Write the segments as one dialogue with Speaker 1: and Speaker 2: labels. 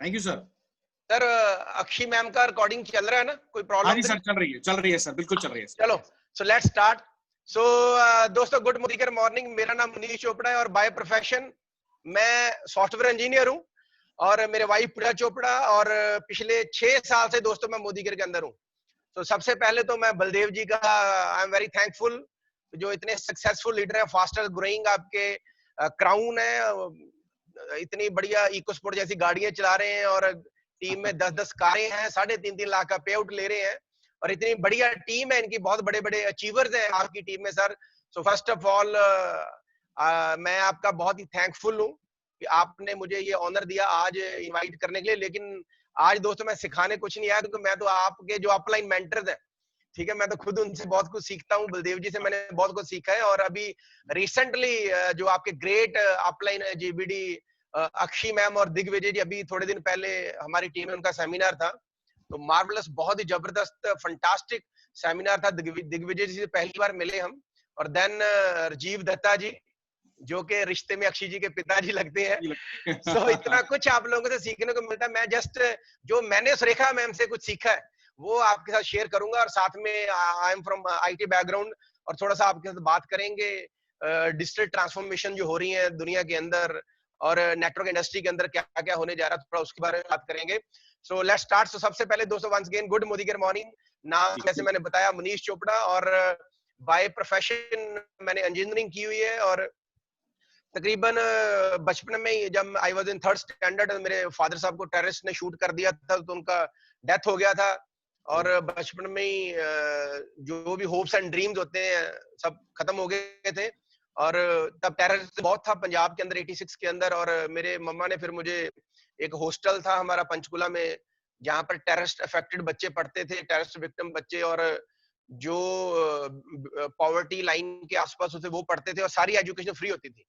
Speaker 1: Thank you sir.
Speaker 2: Sir Akshi ma'am का recording चल रहा है ना, कोई प्रॉब्लम?
Speaker 1: हाँ जी सर, चल रही है सर, बिल्कुल चल रही है सर।
Speaker 2: चलो सो लेट्स स्टार्ट। सो दोस्तों, गुड मॉर्निंग। मेरा नाम मनीष चोपड़ा है और बाय प्रोफेशन मैं सॉफ्टवेयर इंजीनियर हूँ, और मेरे वाइफ प्रिया चोपड़ा, और पिछले 6 साल से दोस्तों मैं मोदीगिर के अंदर हूँ। तो सबसे पहले तो मैं बलदेव जी का आई एम वेरी थैंकफुल, जो इतने सक्सेसफुल लीडर है, फास्टर ग्रोइंग आपके क्राउन है, इतनी बढ़िया इको स्पोर्ट जैसी गाड़ियां चला रहे हैं, और टीम में 10-10 कारें हैं, 3.5 लाख का पे आउट ले रहे हैं, और इतनी बढ़िया टीम है इनकी, बहुत बड़े बड़े अचीवर्स हैं आपकी टीम में sir. So first of all मैं आपका बहुत ही थैंकफुल हूँ कि आपने मुझे ये ऑनर दिया आज इनवाइट करने के लिए। लेकिन आज दोस्तों मैं सिखाने कुछ नहीं आया, क्योंकि मैं तो आपके जो अपलाइन मेंटर्स हैं, ठीक है, मैं तो खुद उनसे बहुत कुछ सीखता हूँ, बलदेव जी से मैंने बहुत कुछ सीखा है। और अभी रिसेंटली जो आपके ग्रेट अपलाइन जीबीडी अक्षी मैम और दिग्विजय जी, अभी थोड़े दिन पहले हमारी टीम में उनका सेमिनार था, तो मार्वलस, बहुत ही जबरदस्त फंटास्टिक सेमिनार था। दिग्विजय जी से पहली बार मिले हम, और देन राजीव दत्ता जी, जो कि रिश्ते में अक्षय जी के पिताजी लगते हैं। सो इतना कुछ आप लोगों से सीखने को मिलता है। मैं जस्ट जो मैंने सुरेखा मैम से कुछ सीखा है वो आपके साथ शेयर करूंगा, और साथ में I am from IT background, और थोड़ा सा आपके साथ बात करेंगे डिजिटल ट्रांसफॉर्मेशन जो हो रही है दुनिया के अंदर, और नेटवर्क इंडस्ट्री के अंदर क्या क्या होने जा रहा है, थोड़ा उसके बारे में बात करेंगे। So let's start. सो सबसे पहले दोस्तों, वंस अगेन गुड मोदीगिर मॉर्निंग। नाम जैसे मैंने बताया मनीष चोपड़ा, और बाय प्रोफेशन मैंने इंजीनियरिंग की हुई है, और तकरीबन बचपन में ही जब I was in 3rd standard मेरे फादर साहब को टेररिस्ट ने शूट कर दिया था, तो उनका डेथ हो गया था। और बचपन में ही जो भी होप्स एंड ड्रीम्स होते हैं सब खत्म हो गए थे, और तब टेररिस्ट बहुत था पंजाब के अंदर 86 के अंदर। और मेरे मम्मा ने फिर मुझे, एक हॉस्टल था हमारा पंचकुला में, जहाँ पर टेररिस्ट अफेक्टेड बच्चे पढ़ते थे, टेररिस्ट विक्टिम बच्चे, और जो पॉवर्टी लाइन के आसपास होते वो पढ़ते थे, और सारी एजुकेशन फ्री होती थी।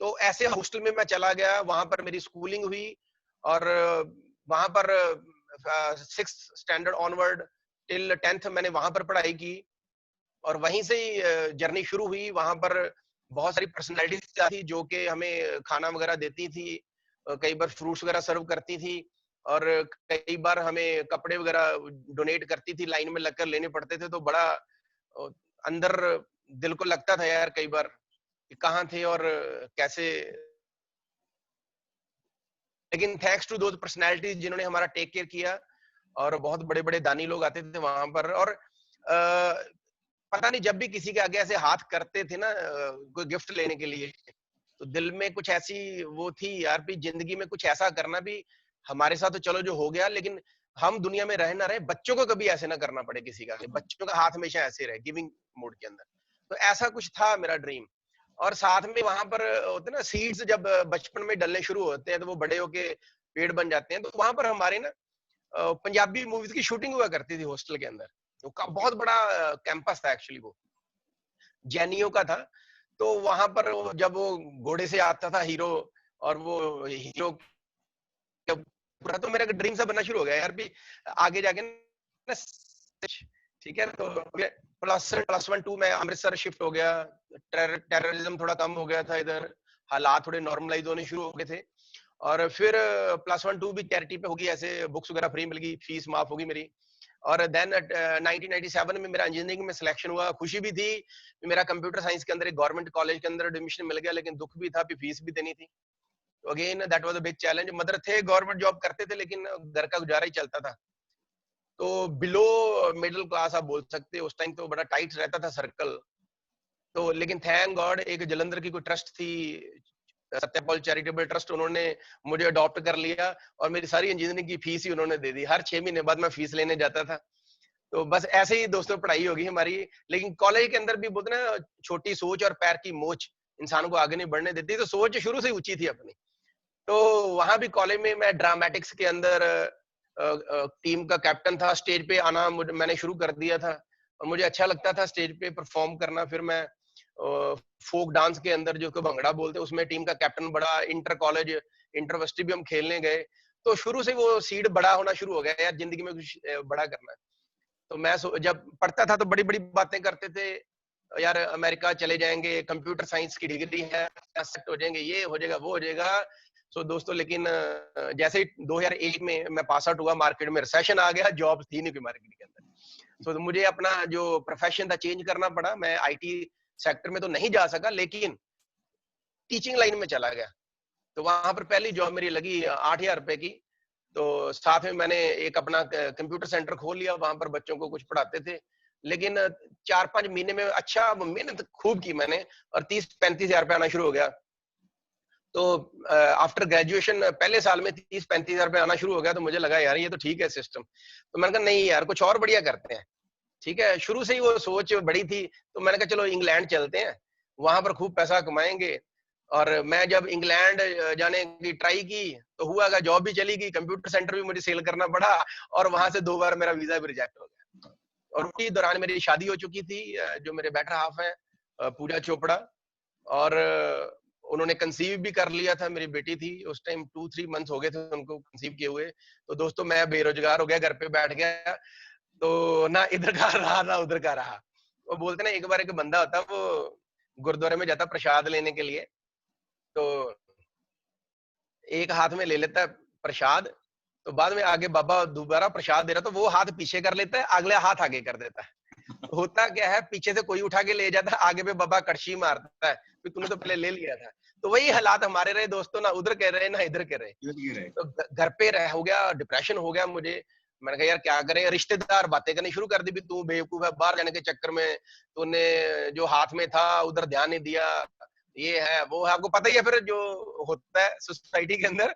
Speaker 2: तो ऐसे हॉस्टल में मैं चला गया, वहां पर मेरी स्कूलिंग हुई, और वहां पर 6th standard onward till 10th मैंने वहां पर पढ़ाई की, और वहीं से ही जर्नी शुरू हुई। वहां पर बहुत सारी पर्सनैलिटीज थी जो कि हमें खाना वगैरह देती थी, कई बार फ्रूट्स वगैरह सर्व करती थी, और कई बार हमें कपड़े वगैरह डोनेट करती थी, लाइन में लगकर लेने पड़ते थे। तो बड़ा अंदर दिल को लगता था यार कई बार कि कहाँ थे और कैसे। लेकिन थैंक्स टू दोज पर्सनैलिटीज जिन्होंने हमारा टेक केयर किया, और बहुत बड़े बड़े दानी लोग आते थे वहां पर। और पता नहीं, जब भी किसी के आगे ऐसे हाथ करते थे ना कोई गिफ्ट लेने के लिए, तो दिल में कुछ ऐसी वो थी यार भी, जिंदगी में कुछ ऐसा करना भी, हमारे साथ तो चलो जो हो गया, लेकिन हम दुनिया में रह ना रहे, बच्चों को कभी ऐसे ना करना पड़े किसी का, बच्चों का हाथ हमेशा ऐसे रहे गिविंग मोड के अंदर। तो ऐसा कुछ था मेरा ड्रीम। और साथ में वहां पर होते ना सीड्स, जब बचपन में डलने शुरू होते हैं तो वो बड़े होके पेड़ बन जाते हैं। तो वहां पर हमारे ना पंजाबी मूवीज की शूटिंग हुआ करती थी हॉस्टल के अंदर। तो बहुत बड़ा कैंपस था एक्चुअली, वो जैनियों का था। तो वहां पर जब वो घोड़े से आता था हीरो, और वो हीरो पूरा, तो मेरा ड्रीम सा बनना शुरू हो गया यार भी आगे जाके ना। ठीक है, तो +1 +2 में अमृतसर शिफ्ट हो गया, टेररिज्म थोड़ा कम हो गया था इधर, हालात थोड़े नॉर्मलाइज होने शुरू हो गए थे। और फिर +1 2 भी चैरिटी पे होगी, ऐसे बुक्स वगैरह फ्री मिल गई, फीस माफ होगी मेरी। और देन 1997 में मेरा इंजीनियरिंग में सिलेक्शन हुआ। खुशी भी थी, मेरा कंप्यूटर साइंस के अंदर एक गवर्नमेंट कॉलेज के अंदर एडमिशन मिल गया, लेकिन दुख भी था कि फीस भी देनी थी। तो again that was a big challenge. Mother थे, गवर्नमेंट जॉब करते थे, लेकिन घर का गुजारा ही चलता था। तो बिलो मिडिल क्लास आप बोल सकते हो, उस टाइम तो बड़ा टाइट रहता था सर्कल। तो लेकिन थैंक गॉड एक जलंधर की कोई ट्रस्ट थी, सत्यपाल चैरिटेबल ट्रस्ट, उन्होंने मुझे अडॉप्ट कर लिया, और मेरी सारी इंजीनियरिंग की फीस ही उन्होंने दे दी। हर 6 महीने बाद मैं फीस लेने जाता था। तो बस ऐसे ही दोस्तों पढ़ाई होगी हमारी। लेकिन कॉलेज के अंदर भी बोलते ना, छोटी सोच और पैर की मोच इंसान को आगे नहीं बढ़ने देती, तो सोच शुरू से ऊंची थी अपनी। तो वहां भी कॉलेज में मैं ड्रामेटिक्स के अंदर टीम का कैप्टन था। स्टेज पे आना मैंने शुरू कर दिया था, और मुझे अच्छा लगता था स्टेज पे परफॉर्म करना। फिर मैं फोक डांस के अंदर जो भंगड़ा बोलते हैं, उसमें टीम का कैप्टन बड़ा। इंटर कॉलेज इंटरवर्सिटी भी हम खेलने गए। तो शुरू से वो सीड बड़ा होना शुरू हो गया यार, जिंदगी में कुछ बड़ा करना है। तो मैं जब पढ़ता था तो बड़ी बड़ी बातें करते थे यार, अमेरिका चले जाएंगे, कंप्यूटर साइंस की डिग्री है, सेट हो जाएंगे, ये हो जाएगा वो हो जाएगा। सो दोस्तों लेकिन जैसे ही 2001 में मैं पास आउट हुआ, मार्केट में रिसेशन आ गया, जॉब थी नहीं कोई मार्केट के अंदर। तो मुझे अपना जो प्रोफेशन था चेंज करना पड़ा। मैं आईटी सेक्टर में तो नहीं जा सका, लेकिन टीचिंग लाइन में चला गया। तो वहां पर पहली जॉब मेरी लगी 8,000 रुपए की। तो साथ में मैंने एक अपना कंप्यूटर सेंटर खोल लिया, वहां पर बच्चों को कुछ पढ़ाते थे। लेकिन 4-5 महीने में अच्छा मेहनत खूब की मैंने, और 30-35 हजार रुपये आना शुरू हो गया। तो आफ्टर ग्रेजुएशन पहले साल में 30-35 हजार रुपये आना शुरू हो गया। तो मुझे लगा यार ये तो ठीक है सिस्टम। तो मैंने कहा नहीं यार, कुछ और बढ़िया करते हैं। ठीक है, शुरू से ही वो सोच बड़ी थी। तो मैंने कहा चलो इंग्लैंड चलते हैं, वहां पर खूब पैसा कमाएंगे। और मैं जब इंग्लैंड जाने की ट्राई की तो हुआ कि जॉब भी चली गई, कंप्यूटर सेंटर भी मुझे सेल करना पड़ा, और वहां से 2 बार मेरा वीजा भी रिजेक्ट हो गया। और उसी दौरान मेरी शादी हो चुकी थी, जो मेरे बेटर हाफ है पूजा चोपड़ा, और उन्होंने कंसीव भी कर लिया था। मेरी बेटी थी उस टाइम, 2-3 मंथ हो गए थे उनको कंसीव किए हुए। तो दोस्तों मैं बेरोजगार हो गया, घर पे बैठ गया। तो ना इधर का रहा ना उधर का रहा। वो बोलते ना, एक बार एक बंदा होता, वो गुरुद्वारे में जाता प्रसाद लेने के लिए, तो एक हाथ में ले लेता है प्रसाद, तो बाद में आगे बाबा दोबारा प्रसाद दे रहा, तो वो हाथ पीछे कर लेता है, अगला हाथ आगे कर देता है। होता क्या है, पीछे से कोई उठा के ले जाता है, आगे पे बाबा कड़छी मारता है कि तूने तो पहले ले लिया था। तो वही हालात हमारे रहे दोस्तों, ना उधर कह रहे ना इधर कह रहे। तो घर पे रह हो गया, डिप्रेशन हो गया मुझे। मैंने कहा यार क्या करें, रिश्तेदार बातें करनी शुरू कर दी भी तू बेवकूफ है, बाहर जाने के चक्कर में तूने जो हाथ में था उधर ध्यान नहीं दिया, ये है वो है, आपको पता ही है फिर जो होता है सोसाइटी के अंदर।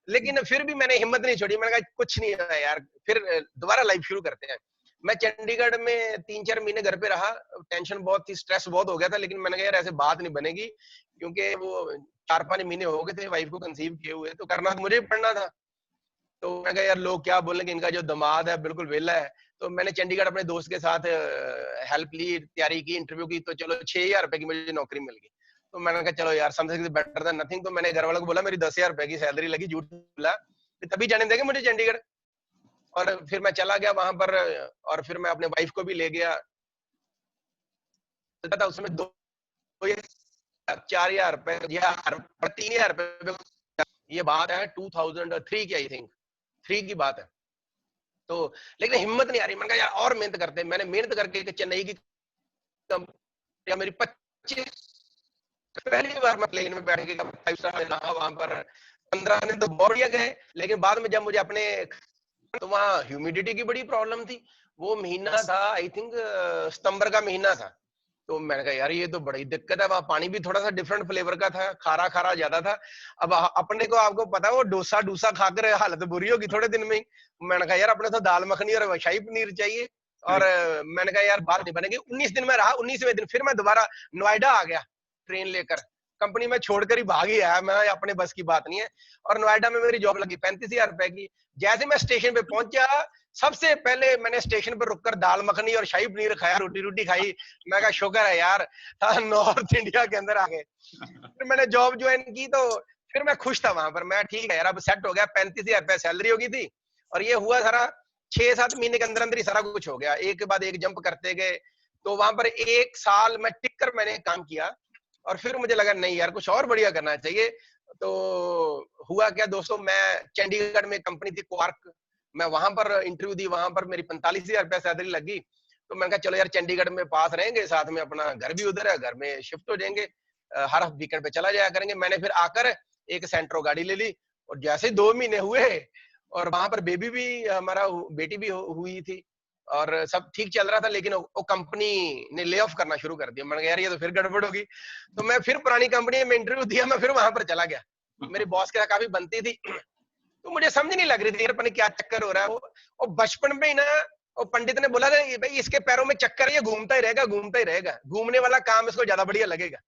Speaker 2: लेकिन फिर भी मैंने हिम्मत नहीं छोड़ी। मैंने कहा कुछ नहीं है यार, फिर दोबारा लाइफ शुरू करते हैं। मैं चंडीगढ़ में 3-4 महीने घर पे रहा, टेंशन बहुत थी, स्ट्रेस बहुत हो गया था। लेकिन मैंने कहा यार ऐसे बात नहीं बनेगी, क्योंकि वो 4-5 महीने हो गए थे वाइफ को कंसीव किए हुए, तो करना मुझे पड़ना था। तो मैं कहा यार लोग क्या बोलेंगे, इनका जो दामाद है बिल्कुल वेला है। तो मैंने चंडीगढ़ अपने दोस्त के साथ हेल्प ली, तैयारी की, इंटरव्यू की, तो चलो 6,000 रुपए की मुझे नौकरी मिल गई। तो मैंने कहा चलो यार समथिंग बेटर देन नथिंग। तो मैंने घर वालों को बोला मेरी 10,000 रुपए की सैलरी लगी, झूठ बोला, तभी जाने देंगे मुझे चंडीगढ़। और फिर मैं चला गया वहां पर, और फिर मैं अपने वाइफ को भी ले गया। था उसमें 4,000 रुपए या 3,000 रुपए, ये बात है 2003 की, आई थिंक 3 की बात है। तो लेकिन हिम्मत नहीं आ रही। मैंने कहा यार और मेहनत करते हैं। मैंने मेहनत करके चेन्नई की मेरी 25, पहली बार मैं प्लेन में बैठ के 5 स्टार में रहा वहां पर। 15 दिन तो बहुत बढ़िया गए, लेकिन बाद में जब मुझे अपने, तो वहाँ ह्यूमिडिटी की बड़ी प्रॉब्लम थी। वो महीना था आई थिंक सितंबर का महीना था। तो मैंने कहा यार ये तो बड़ी दिक्कत है। वहाँ पानी भी थोड़ा सा डिफरेंट फ्लेवर का था, खारा खारा ज्यादा था। अब अपने को आपको पता है वो डोसा खाकर हालत बुरी होगी थोड़े दिन में ही। मैंने कहा यार अपने तो दाल मखनी और शाही पनीर चाहिए। और मैंने कहा यार बात नहीं बनेगी। 19 दिन में रहा, 19वें दिन फिर मैं दोबारा नोएडा आ गया ट्रेन लेकर। कंपनी में छोड़कर ही भाग ही आया मैं, अपने बस की बात नहीं है। और नोएडा में मेरी जॉब लगी 35,000 रुपए की। जैसे मैं स्टेशन पे पहुंचा, सबसे पहले मैंने स्टेशन पर रुककर दाल मखनी और शाही पनीर खाया, रोटी खाई। मैं कहा शुक्र है यार नॉर्थ इंडिया के अंदर आ गए। फिर मैंने जॉब ज्वाइन की, तो फिर मैं खुश था वहां पर। मैं ठीक है यार अब सेट हो गया, 35,000 रुपए सैलरी होगी थी। और ये हुआ सारा 6-7 महीने के अंदर अंदर ही सारा कुछ हो गया, एक के बाद एक जंप करते गए। तो वहां पर 1 साल मैं टिक कर मैंने काम किया, और फिर मुझे लगा नहीं यार कुछ और बढ़िया करना चाहिए। तो हुआ क्या दोस्तों, मैं चंडीगढ़ में कंपनी थी क्वार्क, मैं वहां पर इंटरव्यू दी, वहां पर मेरी 45,000 रुपए सैलरी लगी। तो मैंने कहा चलो यार चंडीगढ़ में पास रहेंगे, साथ में अपना घर भी उधर है, घर में शिफ्ट हो जाएंगे, हर वीकेंड पे चला जाया करेंगे। मैंने फिर आकर एक सेंट्रो गाड़ी ले ली, और जैसे 2 महीने हुए, और वहां पर बेबी भी हमारा बेटी भी हुई थी, और सब ठीक चल रहा था। लेकिन वो कंपनी ने ले ऑफ करना शुरू कर दिया। मैंने कहा यार ये तो फिर गड़बड़ होगी। तो मैं फिर पुरानी कंपनी में इंटरव्यू दिया, मैं फिर वहां पर चला गया। मेरी बॉस के साथ काफी बनती थी, तो मुझे समझ नहीं लग रही थी यार पता क्या चक्कर हो रहा है। वो बचपन में ही ना, वो पंडित ने बोला था भाई इसके पैरों में चक्कर है, ये घूमता ही रहेगा, घूमता ही रहेगा, घूमने वाला काम इसको ज्यादा बढ़िया लगेगा।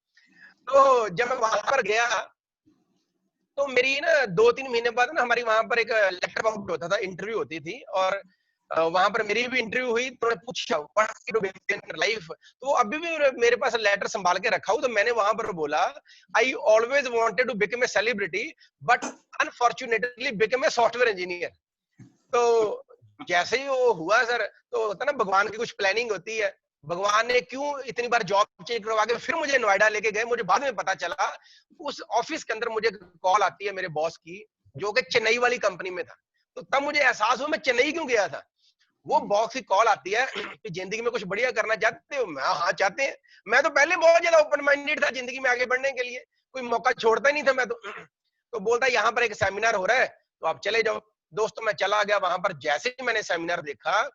Speaker 2: तो जब मैं वहां पर गया, तो मेरी ना 2-3 महीने बाद ना हमारी वहां पर एक लेटर आउट होता था, इंटरव्यू होती थी, और वहां पर मेरी भी इंटरव्यू हुई। तो उन्होंने पूछा लाइफ, तो अभी भी मेरे पास लेटर संभाल के रखा हूं। तो मैंने वहां पर बोला, I always wanted to become a celebrity but unfortunately become a software engineer. तो जैसे ही वो हुआ सर, तो होता ना भगवान की कुछ प्लानिंग होती है, भगवान ने क्यों इतनी बार जॉब चेंज करवा के फिर मुझे नोएडा लेके गए, मुझे बाद में पता चला। उस ऑफिस के अंदर मुझे कॉल आती है मेरे बॉस की, जो कि चेन्नई वाली कंपनी में था। तो तब मुझे एहसास हुआ मैं चेन्नई क्यों गया था। वो बॉस की कॉल आती है कि जिंदगी में कुछ बढ़िया करना चाहते हो। मैं हाँ चाहते हैं। मैं तो पहले बहुत ज्यादा ओपन माइंडेड था जिंदगी में आगे बढ़ने के लिए, कोई मौका छोड़ता ही नहीं था मैं तो बोलता यहाँ पर एक सेमिनार हो रहा है तो आप चले जाओ। दोस्तों मैं चला गया वहां पर। जैसे ही मैंने सेमिनार देखा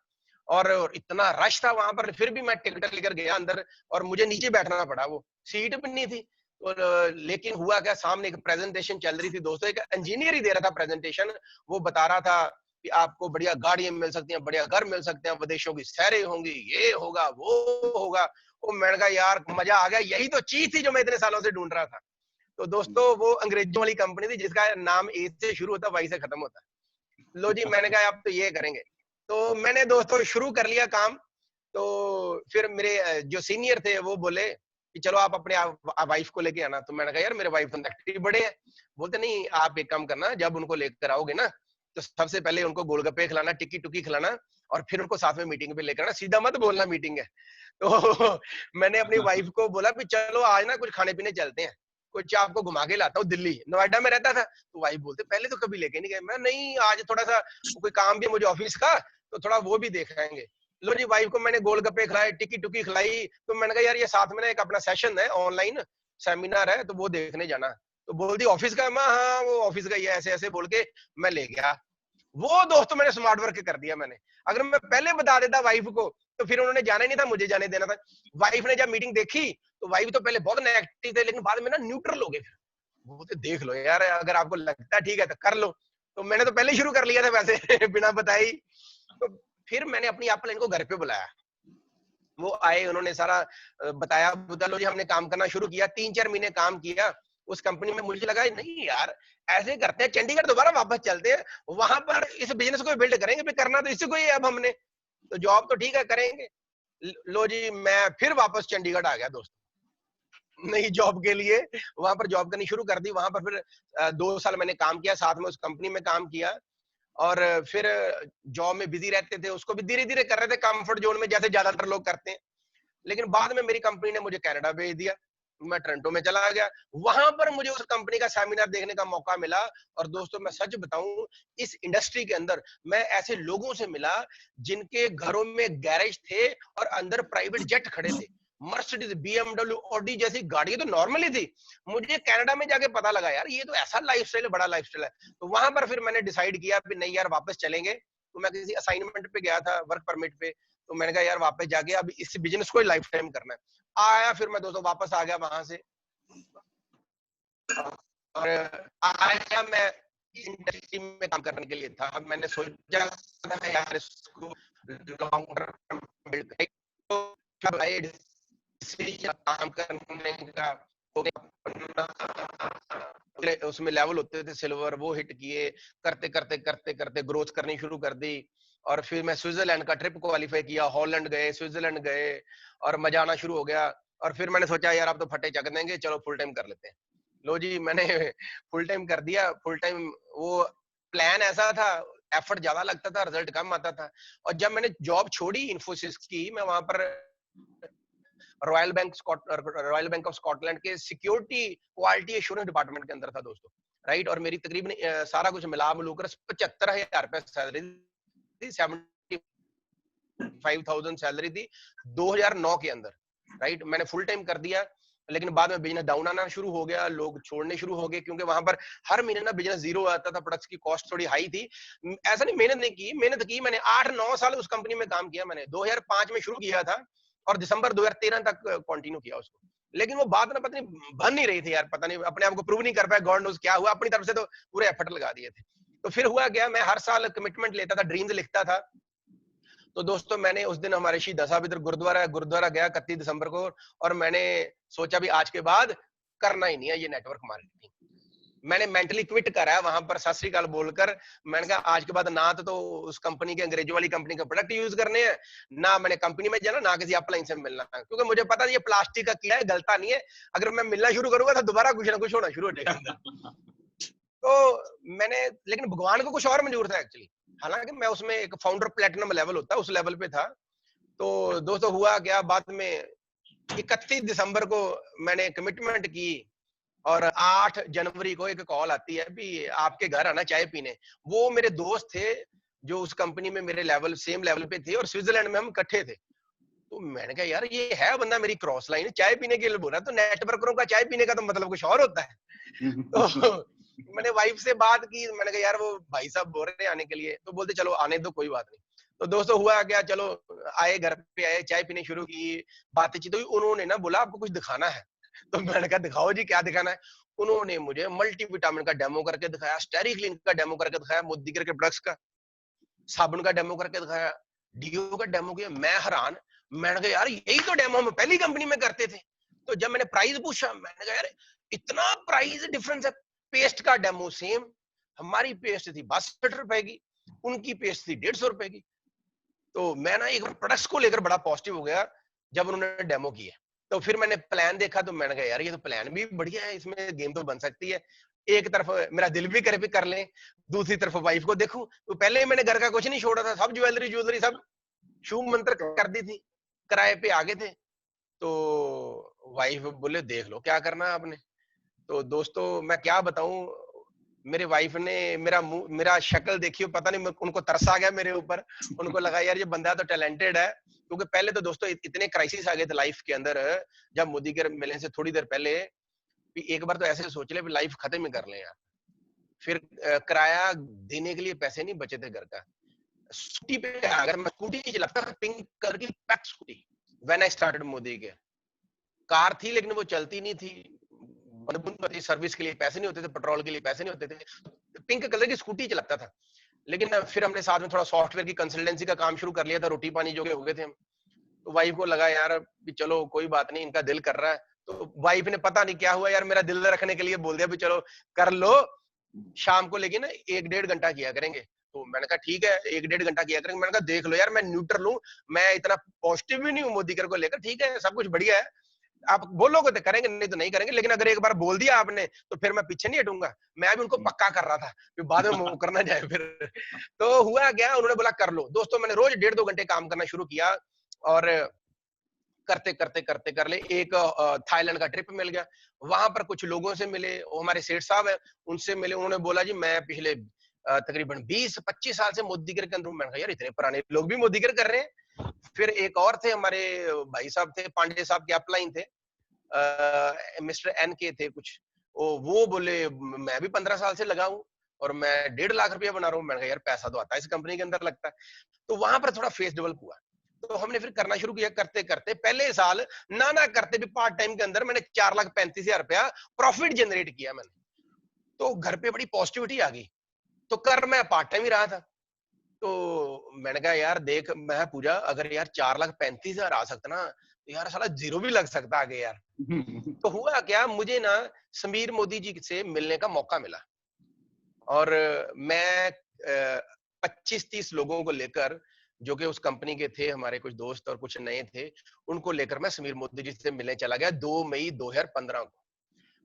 Speaker 2: और इतना रश था वहां पर, फिर भी मैं टिकट लेकर गया अंदर और मुझे नीचे बैठना पड़ा, वो सीट भी नहीं थी। तो लेकिन हुआ क्या, सामने एक प्रेजेंटेशन चल रही थी दोस्तों, एक इंजीनियर ही दे रहा था प्रेजेंटेशन। वो बता रहा था कि आपको बढ़िया गाड़ियां मिल सकती हैं, बढ़िया घर मिल सकते हैं, विदेशों की सैरें होंगी, ये होगा वो होगा। वो मैंने कहा यार मजा आ गया, यही तो चीज थी जो मैं इतने सालों से ढूंढ रहा था। तो दोस्तों वो अंग्रेजों वाली कंपनी थी जिसका नाम ए से शुरू होता, वाई से खत्म होता। लो जी, मैंने कहा अब तो ये करेंगे। तो मैंने दोस्तों शुरू कर लिया काम। तो फिर मेरे जो सीनियर थे वो बोले कि चलो आप अपने वाइफ को लेके आना। तो मैंने कहा यार मेरे वाइफ तो एक्टिव बड़े हैं। बोलते नहीं, आप एक काम करना, जब उनको लेकर आओगे ना तो सबसे पहले उनको गोलगप्पे खिलाना, टिक्की टुक्की खिलाना, और फिर उनको साथ में मीटिंग पे लेकर आना, सीधा मत बोलना मीटिंग है। तो मैंने अपनी वाइफ को बोला कि चलो आज ना कुछ खाने पीने चलते हैं, कुछ आपको घुमा के लाता हूँ। दिल्ली नोएडा में रहता था। तो वाइफ बोलते पहले तो कभी लेके नहीं गए। मैं नहीं, आज थोड़ा सा कोई काम भी मुझे ऑफिस का, तो थोड़ा वो भी देख आएंगे। लो जी, वाइफ को मैंने गोलगप्पे खिलाए, टिक्की टुक्की खिलाई। तो मैंने कहा यार ये साथ में ना एक अपना सेशन है, ऑनलाइन सेमिनार है, तो वो देखने जाना। तो बोल दी ऑफिस का। मैं हाँ वो ऑफिस का ही है, ऐसे ऐसे बोल के मैं ले गया। वो दोस्तों मैंने स्मार्ट वर्क कर दिया मैंने। अगर मैं पहले बता देता वाइफ को तो फिर उन्होंने जाना ही नहीं था, मुझे जाने देना था। वाइफ ने जब मीटिंग देखी तो वाइफ तो पहले बहुत नेगेटिव थे, लेकिन बाद में ना न्यूट्रल हो गए। फिर वो बोलते देख लो यार, अगर आपको लगता है ठीक है तो कर लो। तो मैंने तो पहले ही शुरू कर लिया था वैसे बिना बताई। तो फिर मैंने अपनी अपलाइन को घर पे बुलाया। वो आए, उन्होंने सारा बताया, लो जी हमने काम करना शुरू किया। 3-4 महीने काम किया उस कंपनी में। मुझे लगा नहीं यार ऐसे करते हैं, चंडीगढ़ दोबारा वापस चलते हैं, वहां पर इस बिजनेस को बिल्ड करेंगे। फिर करना तो इसी को ही है अब हमने, तो जॉब तो ठीक है करेंगे। लो जी, मैं फिर वापस चंडीगढ़ आ गया दोस्तों नई जॉब के लिए। वहां पर जॉब करनी शुरू कर दी। वहां पर फिर 2 साल मैंने काम किया, साथ में उस कंपनी में काम किया। और फिर जॉब में बिजी रहते थे, उसको भी धीरे धीरे कर रहे थे कंफर्ट जोन में, जैसे ज्यादातर लोग करते हैं। लेकिन बाद में मेरी कंपनी ने मुझे कनाडा भेज दिया, मैं टोरंटो में चला गया। वहां पर मुझे उस कंपनी का सेमिनार देखने का मौका मिला। और दोस्तों मैं सच बताऊं, इस इंडस्ट्री के अंदर मैं ऐसे लोगों से मिला जिनके घरों में गैरेज थे और अंदर प्राइवेट जेट खड़े थे। मर्सिडीज, बीएमडब्ल्यू, ऑडी जैसी गाड़ी तो नॉर्मली थी। मुझे कनाडा में जाके पता लगा यार ये तो ऐसा लाइफस्टाइल है, बड़ा लाइफस्टाइल है। तो वहां पर फिर मैंने डिसाइड किया कि नहीं यार वापस चलेंगे। तो मैं किसी असाइनमेंट पे गया था, वर्क परमिट पे। तो मैंने कहा यार वापस जाके अब इस बिजनेस को लाइफ टाइम करना है। आया फिर मैं दोस्तों वापस आ गया वहां से। और आया मैं इंडस्ट्री में काम करने के लिए था। अब मैंने सोचा था यार इसको लॉन्ग टर्म बिल्ड करें। तो काम करने का उसमें लेवल होते थे सिल्वर, वो हिट किए। करते करते करते करते ग्रोथ करनी शुरू कर दी। और फिर मैं स्विट्जरलैंड का ट्रिप क्वालिफाई किया, हॉलैंड गए, स्विट्जरलैंड गए, और मजा आना शुरू हो गया। और फिर मैंने सोचा यार अब तो फटे चक देंगे, चलो फुल टाइम कर लेते हैं। लो जी, मैंने फुल टाइम कर दिया। फुल टाइम वो प्लान ऐसा था, एफर्ट ज्यादा लगता था, रिजल्ट कम आता था। और जब मैंने जॉब छोड़ी इन्फोसिस की, मैं वहां पर रॉयल बैंक ऑफ स्कॉटलैंड के सिक्योरिटी क्वालिटी एश्योरेंस डिपार्टमेंट के अंदर था दोस्तों, राइट। और मेरी तकरीबन सारा कुछ मिला मिलकर 75,000 रुपए सैलरी थी, 75,000 सैलरी थी 2009 के अंदर, राइट। मैंने फुल टाइम कर दिया। लेकिन बाद में बिजनेस डाउन आना शुरू हो गया, लोग छोड़ने शुरू हो गए, क्योंकि वहां पर हर महीने ना बिजनेस जीरो आता था, प्रोडक्ट्स की कॉस्ट थोड़ी हाई थी। ऐसा नहीं मेहनत नहीं की, मेहनत की मैंने। 8-9 साल उस कंपनी में काम किया मैंने। 2005 में शुरू किया था और दिसंबर 2013 तक कंटिन्यू किया उसको। लेकिन वो बात ना पता नहीं बन नहीं रही थी यार, पता नहीं अपने आप को प्रूव नहीं कर पाया, गॉड नोज क्या हुआ। अपनी तरफ से तो पूरे एफर्ट लगा दिए थे। तो फिर हुआ क्या, मैं हर साल कमिटमेंट लेता था, ड्रीम्स लिखता था। तो दोस्तों मैंने उस दिन हमारे शहीद साबित्र गुरुद्वारा गया 31 दिसंबर को। और मैंने सोचा भी आज के बाद करना ही नहीं है ये नेटवर्क मार्केटिंग। मैंने मेंटली क्विट करा वहां पर सत श्री अकाल बोलकर। मैंने कहा आज के बाद ना तो उस कंपनी के, अंग्रेजों वाली कंपनी का प्रोडक्ट यूज करने हैं, ना मैंने कंपनी में जाना, ना किसी अपलाइन से मिलना, क्योंकि मुझे पता है ये प्लास्टिक का कीड़ा है, गलता नहीं है। अगर मैं मिलना शुरू करूंगा तो दोबारा कुछ ना कुछ होना शुरू हो जाएगा। तो मैंने, लेकिन भगवान को कुछ और मंजूर था एक्चुअली। हालांकि मैं उसमें एक फाउंडर प्लेटिनम लेवल होता है, उस लेवल पे था। तो दोस्तों हुआ क्या, बाद में 31 दिसंबर को मैंने कमिटमेंट की और 8 जनवरी को एक कॉल आती है भी आपके घर आना चाय पीने। वो मेरे दोस्त थे जो उस कंपनी में मेरे लेवल सेम लेवल पे थे और स्विट्जरलैंड में हम इकट्ठे थे। तो मैंने कहा यार ये है बंदा मेरी क्रॉस लाइन, चाय पीने के लिए बोल रहा है, तो नेटवर्करों का चाय पीने का तो मतलब कुछ और होता है। तो मैंने वाइफ से बात की, मैंने कहा यार वो भाई साहब बोल रहे हैं आने के लिए, तो बोलते चलो आने दो कोई बात नहीं। तो दोस्तों हुआ क्या, चलो आए, घर पे आए, चाय पीने शुरू की, बातचीत हुई। उन्होंने ना बोला आपको कुछ दिखाना है। तो मैंने कहा दिखाओ जी, क्या दिखाना है। उन्होंने मुझे मल्टी विटामिन का डेमो करके दिखाया, स्टेरिक्लीन का डेमो करके दिखाया, मोदी के प्रोडक्ट्स का, साबुन का डेमो करके दिखाया, डीओ का डेमो किया। मैं हैरान, मैंने कहा यार यही तो डेमो हम पहली कंपनी में करते थे। तो जब मैंने प्राइस पूछा, मैंने कहा यार इतना प्राइस डिफरेंस है। पेस्ट का डेमो सेम, हमारी पेस्ट थी 62 रुपए की, उनकी पेस्ट थी 150 रुपए की। तो मैं ना एक प्रोडक्ट्स को लेकर बड़ा पॉजिटिव हो गया जब उन्होंने डेमो किया। तो फिर मैंने प्लान देखा, तो मैंने कहा यार ये तो प्लान भी बढ़िया है, इसमें गेम तो बन सकती है। एक तरफ मेरा दिल भी करे भी कर लें, दूसरी तरफ वाइफ को देखूं। तो पहले ही मैंने घर का कुछ नहीं छोड़ा था, सब ज्वेलरी सब शुभ मंत्र कर दी थी, किराए पे आ गए थे। तो वाइफ बोले देख लो क्या करना है आपने। तो दोस्तों मैं क्या बताऊं, मेरे वाइफ ने मेरा मुंह, मेरा शक्ल देखियो, पता नहीं उनको तरस आ गया मेरे ऊपर। उनको लगा यार ये बंदा तो टैलेंटेड है, क्योंकि पहले तो दोस्तों इतने क्राइसिस आ गए थे लाइफ के अंदर। जब मोदी के मिलने से थोड़ी देर पहले भी एक बार तो ऐसे सोच ले लाइफ खत्म ही कर ले यार। फिर किराया देने के लिए पैसे नहीं बचे थे घर का। स्कूटी पे अगर मैं स्कूटी चलाता था, पिंक कलर की pack scooty, when I started Modi के। कार थी लेकिन वो चलती नहीं थी, सर्विस के लिए पैसे नहीं होते थे, पेट्रोल के लिए पैसे नहीं होते थे। पिंक कलर की स्कूटी चलाता था। लेकिन फिर हमने साथ में थोड़ा सॉफ्टवेयर की कंसल्टेंसी का काम शुरू कर लिया था, रोटी पानी जो हो गए थे हम। तो वाइफ को लगा यार भी चलो कोई बात नहीं, इनका दिल कर रहा है। तो वाइफ ने पता नहीं क्या हुआ यार, मेरा दिल रखने के लिए बोल दिया भी चलो कर लो, शाम को लेकिन 1-1.5 घंटा किया करेंगे। तो मैंने कहा ठीक है 1-1.5 घंटा किया करेंगे। मैंने कहा देख लो यार मैं न्यूट्रल हूँ, मैं इतना पॉजिटिव भी नहीं हूँ मोदी को लेकर, ठीक है सब कुछ बढ़िया है, आप बोलोगे तो करेंगे नहीं तो नहीं करेंगे, लेकिन अगर एक बार बोल दिया आपने तो फिर मैं पीछे नहीं हटूंगा। मैं भी उनको पक्का कर रहा था कि बाद में मुंह करना जाए फिर। तो हुआ क्या, उन्होंने बोला कर लो। दोस्तों मैंने रोज 1.5-2 घंटे काम करना शुरू किया और करते करते करते कर ले एक थाईलैंड का ट्रिप मिल गया। वहां पर कुछ लोगों से मिले, वो हमारे सेठ साहब है, उनसे मिले। उन्होंने बोला जी मैं पिछले तकरीबन 20-25 साल से मोदीगिर के अंदर हूं। मैंने कहा यार इतने पुराने लोग भी मोदीगिर कर रहे हैं। फिर एक और थे हमारे भाई साहब थे, पांडे साहब के अपलाइन थे, मिस्टर एन के थे कुछ, वो बोले मैं भी 15 साल से लगा हूं और मैं 1.5 लाख रुपया बना रहा हूँ। मैंने कहा यार पैसा तो आता है इस कंपनी के अंदर लगता है। तो वहां पर थोड़ा फेस डेवलप हुआ। तो हमने फिर करना शुरू किया, करते करते पहले साल ना करते भी पार्ट टाइम के अंदर मैंने 4,35,000 रुपया प्रॉफिट जनरेट किया मैंने। तो घर पे बड़ी पॉजिटिविटी आ गई। तो कर मैं पार्ट टाइम ही रहा था। तो मैंने कहा यार देख मैं पूजा, अगर यार 4,35,000 आ सकता ना, तो यार साला जीरो भी लग सकता आगे यार। तो हुआ क्या, मुझे ना समीर मोदी जी से मिलने का मौका मिला और मैं 25-30 लोगों को लेकर, जो कि उस कंपनी के थे, हमारे कुछ दोस्त और कुछ नए थे, उनको लेकर मैं समीर मोदी जी से मिलने चला गया 2 मई 2015 को।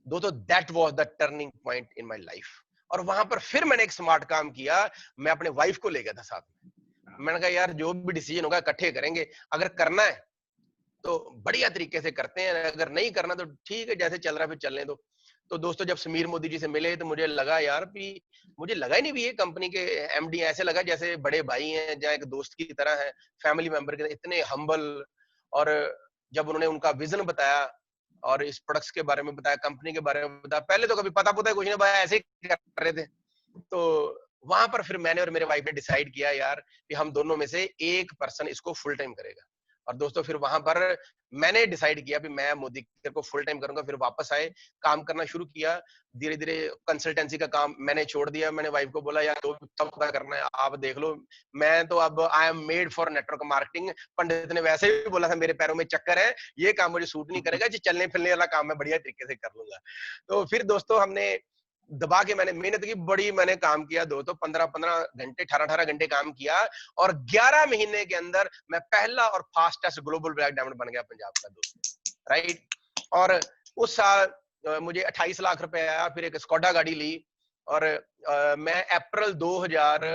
Speaker 2: दोस्तों that was the turning point in my life. और वहां पर फिर मैंने एक स्मार्ट काम किया, मैं अपने वाइफ को ले गया था साथ में। मैंने कहा यार जो भी डिसीजन होगा इकट्ठे करेंगे, अगर करना है तो बढ़िया तरीके से करते हैं, अगर नहीं करना तो ठीक है जैसे चल रहा है फिर चलने दो। तो दोस्तों जब समीर मोदी जी से मिले तो मुझे लगा यार भी, मुझे लगा ही नहीं भी ये कंपनी के एमडी, ऐसे लगा जैसे बड़े भाई हैं, जहाँ एक दोस्त की तरह है, फैमिली मेंबर के, इतने हम्बल। और जब उन्होंने उनका विजन बताया और इस प्रोडक्ट्स के बारे में बताया, कंपनी के बारे में बताया, पहले तो कभी पता कुछ नहीं, भाई ऐसे ही कर रहे थे। तो वहां पर फिर मैंने और मेरे वाइफ ने डिसाइड किया यार कि हम दोनों में से एक पर्सन इसको फुल टाइम करेगा। और दोस्तों फिर वहां पर मैंने डिसाइड किया कि मैं मोदी को फुल टाइम करूंगा। फिर वापस आए, काम करना शुरू किया, धीरे धीरे कंसल्टेंसी का काम मैंने छोड़ दिया। मैंने वाइफ को बोला यार तो तब पता करना है आप देख लो, मैं तो अब I am made for network marketing. Pandit ने वैसे ही बोला था मेरे पैरों में चक्कर है, ये काम मुझे सूट नहीं करेगा जी, चलने फिरने वाला काम मैं बढ़िया तरीके से कर लूंगा। तो फिर दोस्तों हमने दबा के मैंने मेहनत की, बड़ी मैंने काम किया, 15-15 घंटे, 18-18 घंटे काम किया और 11 महीने के अंदर मैं पहला और फास्टेस्ट ग्लोबल ब्लैक डायमंड बन गया पंजाब का दोस्त, राइट। और उस साल मुझे 28 लाख रुपए आया, फिर एक स्कोडा गाड़ी ली और मैं अप्रैल 2000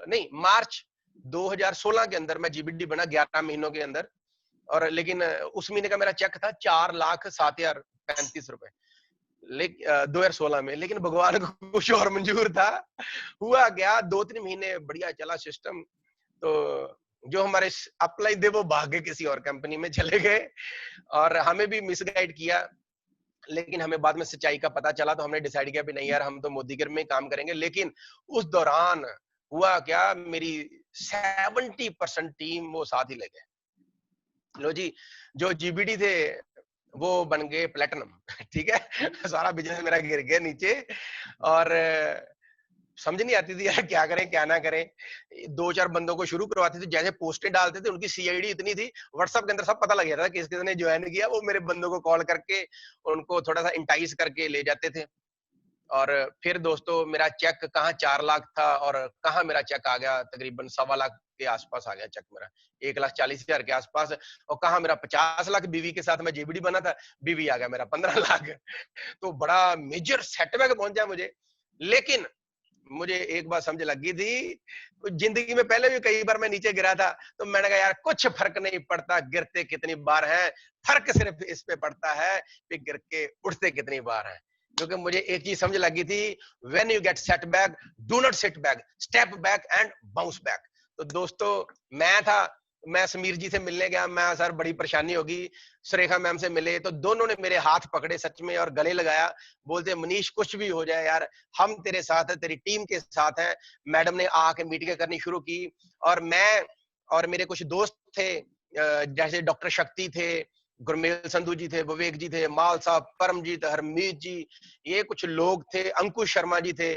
Speaker 2: नहीं मार्च 2016 के अंदर मैं जीबीडी बना 11 महीनों के अंदर। और लेकिन उस महीने का मेरा चेक था 4,07,035 रुपए, 2016 में। लेकिन भगवान को कुछ और मंजूर था। हुआ क्या, 2-3 महीने बढ़िया चला सिस्टम, तो जो हमारे अपलाइन थे वो भाग गए, किसी और कंपनी में चले गए और हमें भी मिसगाइड किया। लेकिन हमें बाद में सच्चाई का पता चला, तो हमने डिसाइड किया भी नहीं यार, हम तो मोदीगर में काम करेंगे। लेकिन उस दौरान हुआ क्या, मेरी 70% टीम वो साथ ही ले गए। लो जी, जो जीबीडी थे वो बन गए प्लेटिनम। ठीक है। सारा बिजनेस मेरा गिर गया नीचे और समझ नहीं आती थी यार, क्या करें क्या ना करें। 2-4 बंदों को शुरू करवाते थे, जैसे पोस्टें डालते थे उनकी सीआईडी इतनी थी, व्हाट्सएप के अंदर सब पता लग जाता था किस किसने ज्वाइन किया। वो मेरे बंदों को कॉल करके उनको थोड़ा सा इंटाइस करके ले जाते थे। और फिर दोस्तों मेरा चेक कहाँ 4 लाख था और कहाँ मेरा चेक आ गया तकरीबन 1.25 लाख के आसपास आ गया चेक मेरा, 1,40,000 के आसपास। और कहाँ मेरा 50 लाख बीवी के साथ मैं जीबीडी बना था, बीवी आ गया मेरा 15 लाख। तो बड़ा मेजर सेटबैक पहुंचा मुझे। लेकिन मुझे एक बात समझ लग गई थी, जिंदगी में पहले भी कई बार मैं नीचे गिरा था, तो मैंने कहा यार कुछ फर्क नहीं पड़ता गिरते कितनी बार हैं, फर्क सिर्फ इस पे पड़ता है कि गिर के उठते कितनी बार हैं। क्योंकि मुझे एक चीज समझ लगी थी, when you get set back, do not sit back, step back and bounce back. तो दोस्तों मैं समीर जी से मिलने गया, मैं सर बड़ी परेशानी होगी, सुरेखा मैम से मिले, तो दोनों ने मेरे हाथ पकड़े सच में और गले लगाया। बोलते मनीष कुछ भी हो जाए यार, हम तेरे साथ है, तेरी टीम के साथ है। मैडम ने आके मीटिंगें करनी शुरू की और मैं और मेरे कुछ दोस्त थे, जैसे डॉक्टर शक्ति थे, गुरमेल संधू जी थे, विवेक जी थे, माल साहब, परमजीत, हरमीत जी, ये कुछ लोग थे, अंकुश शर्मा जी थे।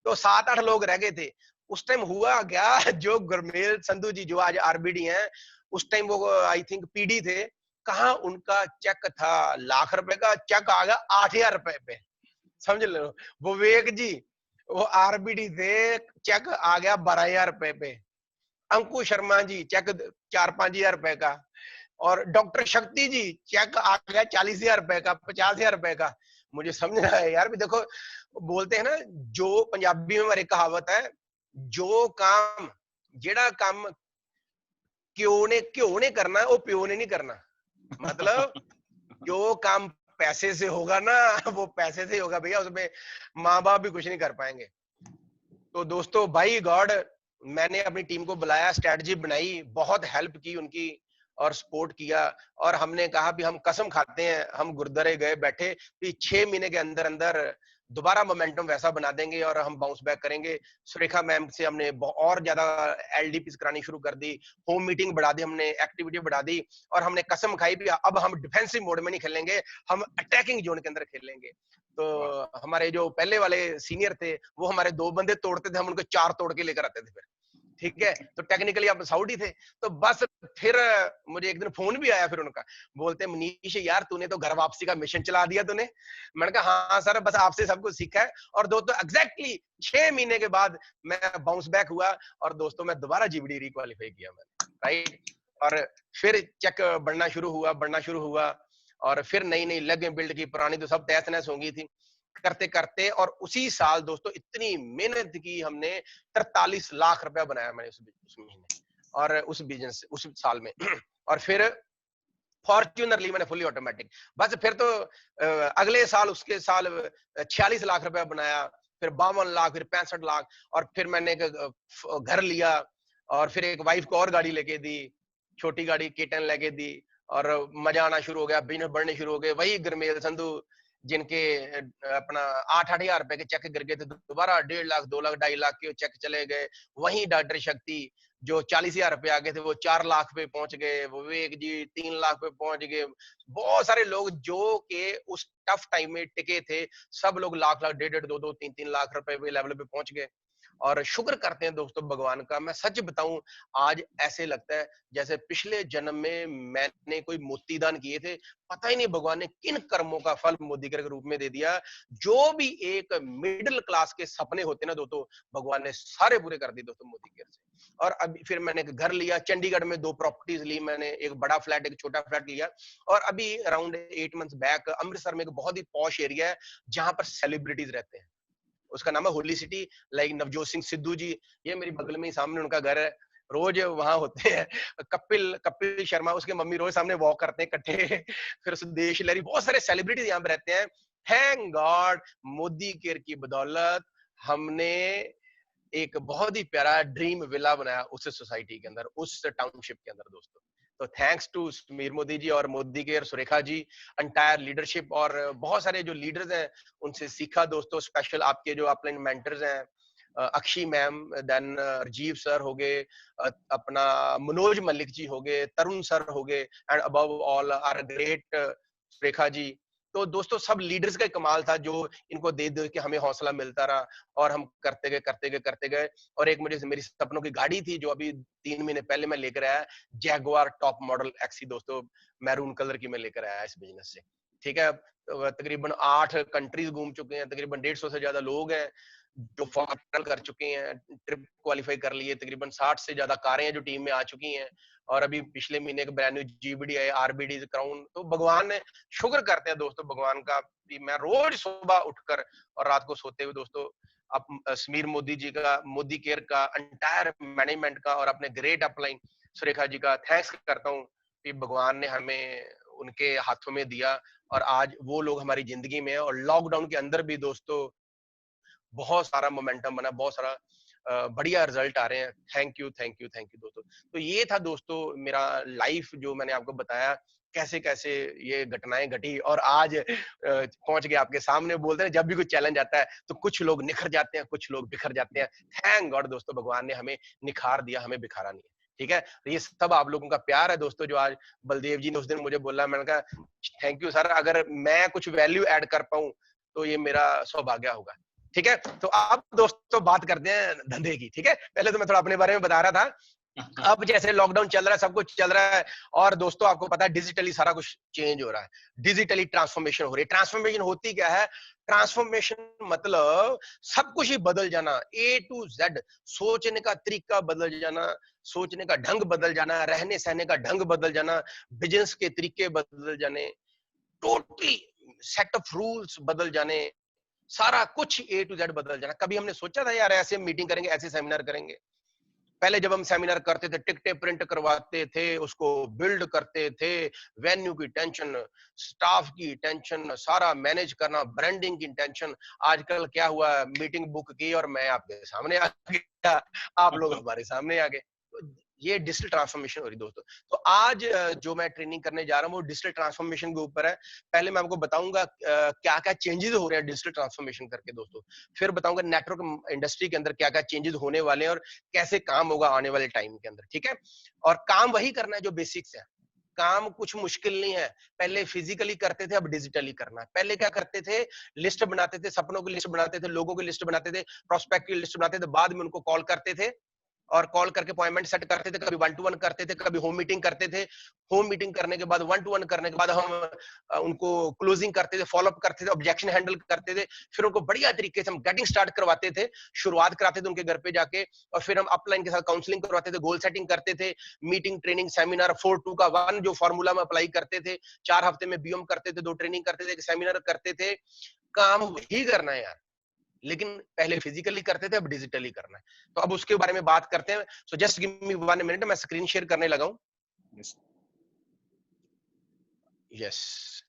Speaker 2: तो 7-8 लोग रह गए थे। उस टाइम हुआ क्या, जो गुरमेल संधू जी जो आज आरबीडी हैं, उस टाइम वो आई थिंक पीडी थे। कहाँ उनका चेक था लाख रुपए का, चेक आ गया 8,000 रुपए पे। समझ लो। विवेक जी वो आरबीडी थे, चेक आ गया 12,000 रुपए पे। अंकुश शर्मा जी चेक 4-5,000 रुपए का। और डॉक्टर शक्ति जी चेक आ गया 40,000 रुपए का, 50,000 रुपए का। मुझे समझ रहा है यार भी, देखो बोलते हैं ना, जो पंजाबी में हमारी कहावत है, जो काम जेड़ा काम क्यों ने करना वो प्यो ने नहीं करना। मतलब जो काम पैसे से होगा ना, वो पैसे से होगा भैया, उसमें माँ बाप भी कुछ नहीं कर पाएंगे। तो दोस्तों बाई गॉड मैंने अपनी टीम को बुलाया, स्ट्रेटजी बनाई, बहुत हेल्प की उनकी और सपोर्ट किया। और हमने कहा भी हम कसम खाते हैं, हम गुरुद्वारे गए बैठे कि 6 महीने के अंदर अंदर दोबारा मोमेंटम वैसा बना देंगे और हम बाउंस बैक करेंगे। सुरेखा मैम से हमने और ज्यादा एलडीपी करानी शुरू कर दी, होम मीटिंग बढ़ा दी, हमने एक्टिविटी बढ़ा दी और हमने कसम खाई भी अब हम डिफेंसिव मोड में नहीं खेलेंगे, हम अटैकिंग जोन के अंदर खेलेंगे। तो हमारे जो पहले वाले सीनियर थे वो हमारे 2 बंदे तोड़ते थे, हम उनको 4 तोड़ के लेकर आते थे फिर। ठीक है, तो टेक्निकली आप साउडी थे। तो बस फिर मुझे एक दिन फोन भी आया फिर उनका, बोलते मनीष यार तूने तो घर वापसी का मिशन चला दिया तूने। मैंने कहा हाँ सर, बस आपसे सब कुछ सीखा है। और दोस्तों एग्जैक्टली 6 महीने के बाद मैं बाउंस बैक हुआ और दोस्तों मैं दोबारा जीबीडी रिक्वालीफाई किया मैंने, राइट। और फिर चेक बढ़ना शुरू हुआ और फिर नई नई लगें बिल्ड की, पुरानी तो सब तहस नहस हो गई थी करते करते। और उसी साल दोस्तों इतनी मेहनत की हमने, 43 लाख रुपया बनाया मैंने उस महीने और उस बिजनेस उस साल में। और फिर फॉर्च्यूनरली मैंने फुली ऑटोमेटिक, बस फिर तो अगले साल उसके साल 46 लाख रुपया बनाया, फिर 52 लाख, फिर 65 लाख। और फिर मैंने एक घर लिया और फिर एक वाइफ को और गाड़ी लेके दी, छोटी गाड़ी केटन लेके दी और मजा आना शुरू हो गया, बिजनेस बढ़ने शुरू हो गए। वही गुरमेल संधू जिनके अपना 8-8 हजार रुपए के चेक गिर गए थे, दोबारा 1.5 लाख, 2 लाख, 2.5 लाख के चेक चले गए। वहीं डॉक्टर शक्ति जो 40,000 रुपए आ गए थे वो 4 लाख पे पहुंच गए, विवेक जी 3 लाख पे पहुंच गए। बहुत सारे लोग जो के उस टफ टाइम में टिके थे, सब लोग लाख लाख, 1.5, 2, 3 लाख रुपए पे लेवल पे पहुंच गए। और शुक्र करते हैं दोस्तों भगवान का। मैं सच बताऊं, आज ऐसे लगता है जैसे पिछले जन्म में मैंने कोई मोतीदान किए थे, पता ही नहीं भगवान ने किन कर्मों का फल मोदीगर के रूप में दे दिया। जो भी एक मिडिल क्लास के सपने होते ना दोस्तों, भगवान ने सारे पूरे कर दिए दोस्तों मोदीगर से। और अभी फिर मैंने एक घर लिया चंडीगढ़ में, 2 प्रॉपर्टीज ली मैंने, एक बड़ा फ्लैट एक छोटा फ्लैट लिया। और अभी अराउंड 8 मंथ्स बैक अमृतसर में एक बहुत ही पॉश एरिया है जहां पर सेलिब्रिटीज रहते हैं, उसका नाम है holy city. Like Navjot Singh Sidhu ji, ये मेरी बगल में ही सामने उनका घर है। रोज वहां होते हैं। कपिल शर्मा, उसके मम्मी रोज सामने वॉक करते हैं इकट्ठे। फिर सुदेश लहरी, बहुत सारे सेलिब्रिटीज यहाँ पे रहते हैं। थैंक गॉड मोदी केयर की बदौलत हमने एक बहुत ही प्यारा ड्रीम विला बनाया उस सोसाइटी के अंदर, उस टाउनशिप के अंदर दोस्तों। तो थैंक्स टू समीर मोदी जी और Modi care Surekha ji, entire leadership, और बहुत सारे जो लीडर्स हैं उनसे सीखा दोस्तों। स्पेशल आपके जो अपलाइन मेंटर्स हैं, अक्षी मैम, देन राजीव सर हो गए, अपना मनोज मलिक जी हो गए, तरुण सर हो गए, and above all are great Surekha ji. तो दोस्तों सब लीडर्स का कमाल था जो इनको दे दे के हमें हौसला मिलता रहा, और हम करते गए। और एक मुझे मेरी सपनों की गाड़ी थी जो अभी 3 महीने पहले मैं लेकर आया, जैगुआर टॉप मॉडल एक्सी दोस्तों, मैरून कलर की मैं लेकर आया इस बिजनेस से। ठीक है, तो तकरीबन 8 कंट्रीज घूम चुके हैं, तकरीबन 150 से ज्यादा लोग हैं जो फॉरन कर चुके हैं, ट्रिप क्वालिफाई कर लिए, तकरीबन 60 से ज्यादा कारें हैं जो टीम में आ चुकी हैं, और अभी पिछले महीने एक ब्रांड न्यू जीबीडी है, आरबीडी क्राउन। तो भगवान ने शुक्र करते हैं दोस्तों भगवान का, कि मैं रोज सुबह उठकर और रात को सोते हुए दोस्तों आप समीर मोदी जी का, मोदी केयर का, एंटायर मैनेजमेंट का, और अपने ग्रेट अपलाइन सुरेखा जी का थैंक्स करता हूँ कि भगवान ने हमें उनके हाथों में दिया, और आज वो लोग हमारी जिंदगी में है। और लॉकडाउन के अंदर भी दोस्तों बहुत सारा मोमेंटम बना, बहुत सारा बढ़िया रिजल्ट आ रहे हैं। थैंक यू दोस्तों। तो ये था दोस्तों मेरा लाइफ जो मैंने आपको बताया, कैसे कैसे ये घटनाएं घटी, और आज पहुंच गए आपके सामने। बोलते हैं जब भी कुछ चैलेंज आता है तो कुछ लोग निखर जाते हैं, कुछ लोग बिखर जाते हैं। थैंक गॉड दोस्तों भगवान ने हमें निखार दिया, हमें बिखारा नहीं। ठीक है, ये सब आप लोगों का प्यार है दोस्तों। जो आज बलदेव जी ने उस दिन मुझे बोला, मैंने कहा थैंक यू सर, अगर मैं कुछ वैल्यू ऐड कर पाऊं तो ये मेरा सौभाग्य होगा। ठीक है, तो अब दोस्तों बात करते हैं धंधे की। ठीक है, पहले तो मैं थोड़ा अपने बारे में बता रहा था। अब जैसे लॉकडाउन चल रहा है, सब कुछ चल रहा है, और दोस्तों आपको पता है डिजिटली सारा कुछ चेंज हो रहा है, डिजिटली ट्रांसफॉर्मेशन हो रही है। ट्रांसफॉर्मेशन होती क्या है? ट्रांसफॉर्मेशन मतलब सब कुछ ही बदल जाना, ए टू जेड। सोचने का तरीका बदल जाना, सोचने का ढंग बदल जाना, रहने सहने का ढंग बदल जाना, बिजनेस के तरीके बदल जाने, टोटली सेट ऑफ रूल्स बदल जाने, सारा कुछ ए टू जेड बदल जाना। कभी हमने सोचा था यार ऐसे मीटिंग करेंगे, ऐसे सेमिनार करेंगे? पहले जब हम सेमिनार करते थे, टिकटें प्रिंट करवाते थे, उसको बिल्ड करते थे, वेन्यू की टेंशन, स्टाफ की टेंशन, सारा मैनेज करना, ब्रांडिंग की टेंशन। आजकल क्या हुआ, मीटिंग बुक की और मैं आपके सामने आ गया, आप लोग हमारे सामने आ गए। ये डिजिटल ट्रांसफॉर्मेशन हो रही दोस्तों। तो आज जो मैं ट्रेनिंग करने जा रहा हूँ वो डिजिटल ट्रांसफॉर्मेशन के ऊपर है। पहले मैं आपको बताऊंगा क्या क्या चेंजेस हो रहे हैं डिजिटल ट्रांसफॉर्मेशन करके दोस्तों, फिर बताऊंगा नेटवर्क इंडस्ट्री के अंदर क्या क्या चेंजेस होने वाले हैं और कैसे काम होगा आने वाले टाइम के अंदर। ठीक है, और काम वही करना है जो बेसिक्स है, काम कुछ मुश्किल नहीं है। पहले फिजिकली करते थे, अब डिजिटली करना है। पहले क्या करते थे, लिस्ट बनाते थे, सपनों की लिस्ट बनाते थे, लोगों की लिस्ट बनाते थे, प्रोस्पेक्ट की लिस्ट बनाते थे, बाद में उनको कॉल करते थे और कॉल करके अपॉइंटमेंट सेट करते थे। कभी 1 to 1 करते थे, कभी होम मीटिंग करते थे। होम मीटिंग करने के बाद 1 to 1 करने के बाद हम उनको क्लोजिंग करते थे, फॉलोअप करते थे, ऑब्जेक्शन हैंडल करते थे। फिर उनको बढ़िया तरीके से हम गेटिंग स्टार्ट करवाते थे, शुरुआत कराते थे उनके घर पे जाके, और फिर हम अपलाइन के साथ काउंसलिंग करवाते थे, गोल सेटिंग करते थे, मीटिंग ट्रेनिंग सेमिनार 4-2 का 1 जो फॉर्मूला में अप्लाई करते थे। 4 हफ्ते में बीएम करते थे, 2 ट्रेनिंग करते थे, 1 सेमिनार करते थे। काम वही करना है यार, लेकिन पहले फिजिकली करते थे, अब डिजिटली करना है। तो अब उसके बारे में बात करते हैं। So just give me 1 minute, मैं स्क्रीन शेयर करने लगा हूं। यस,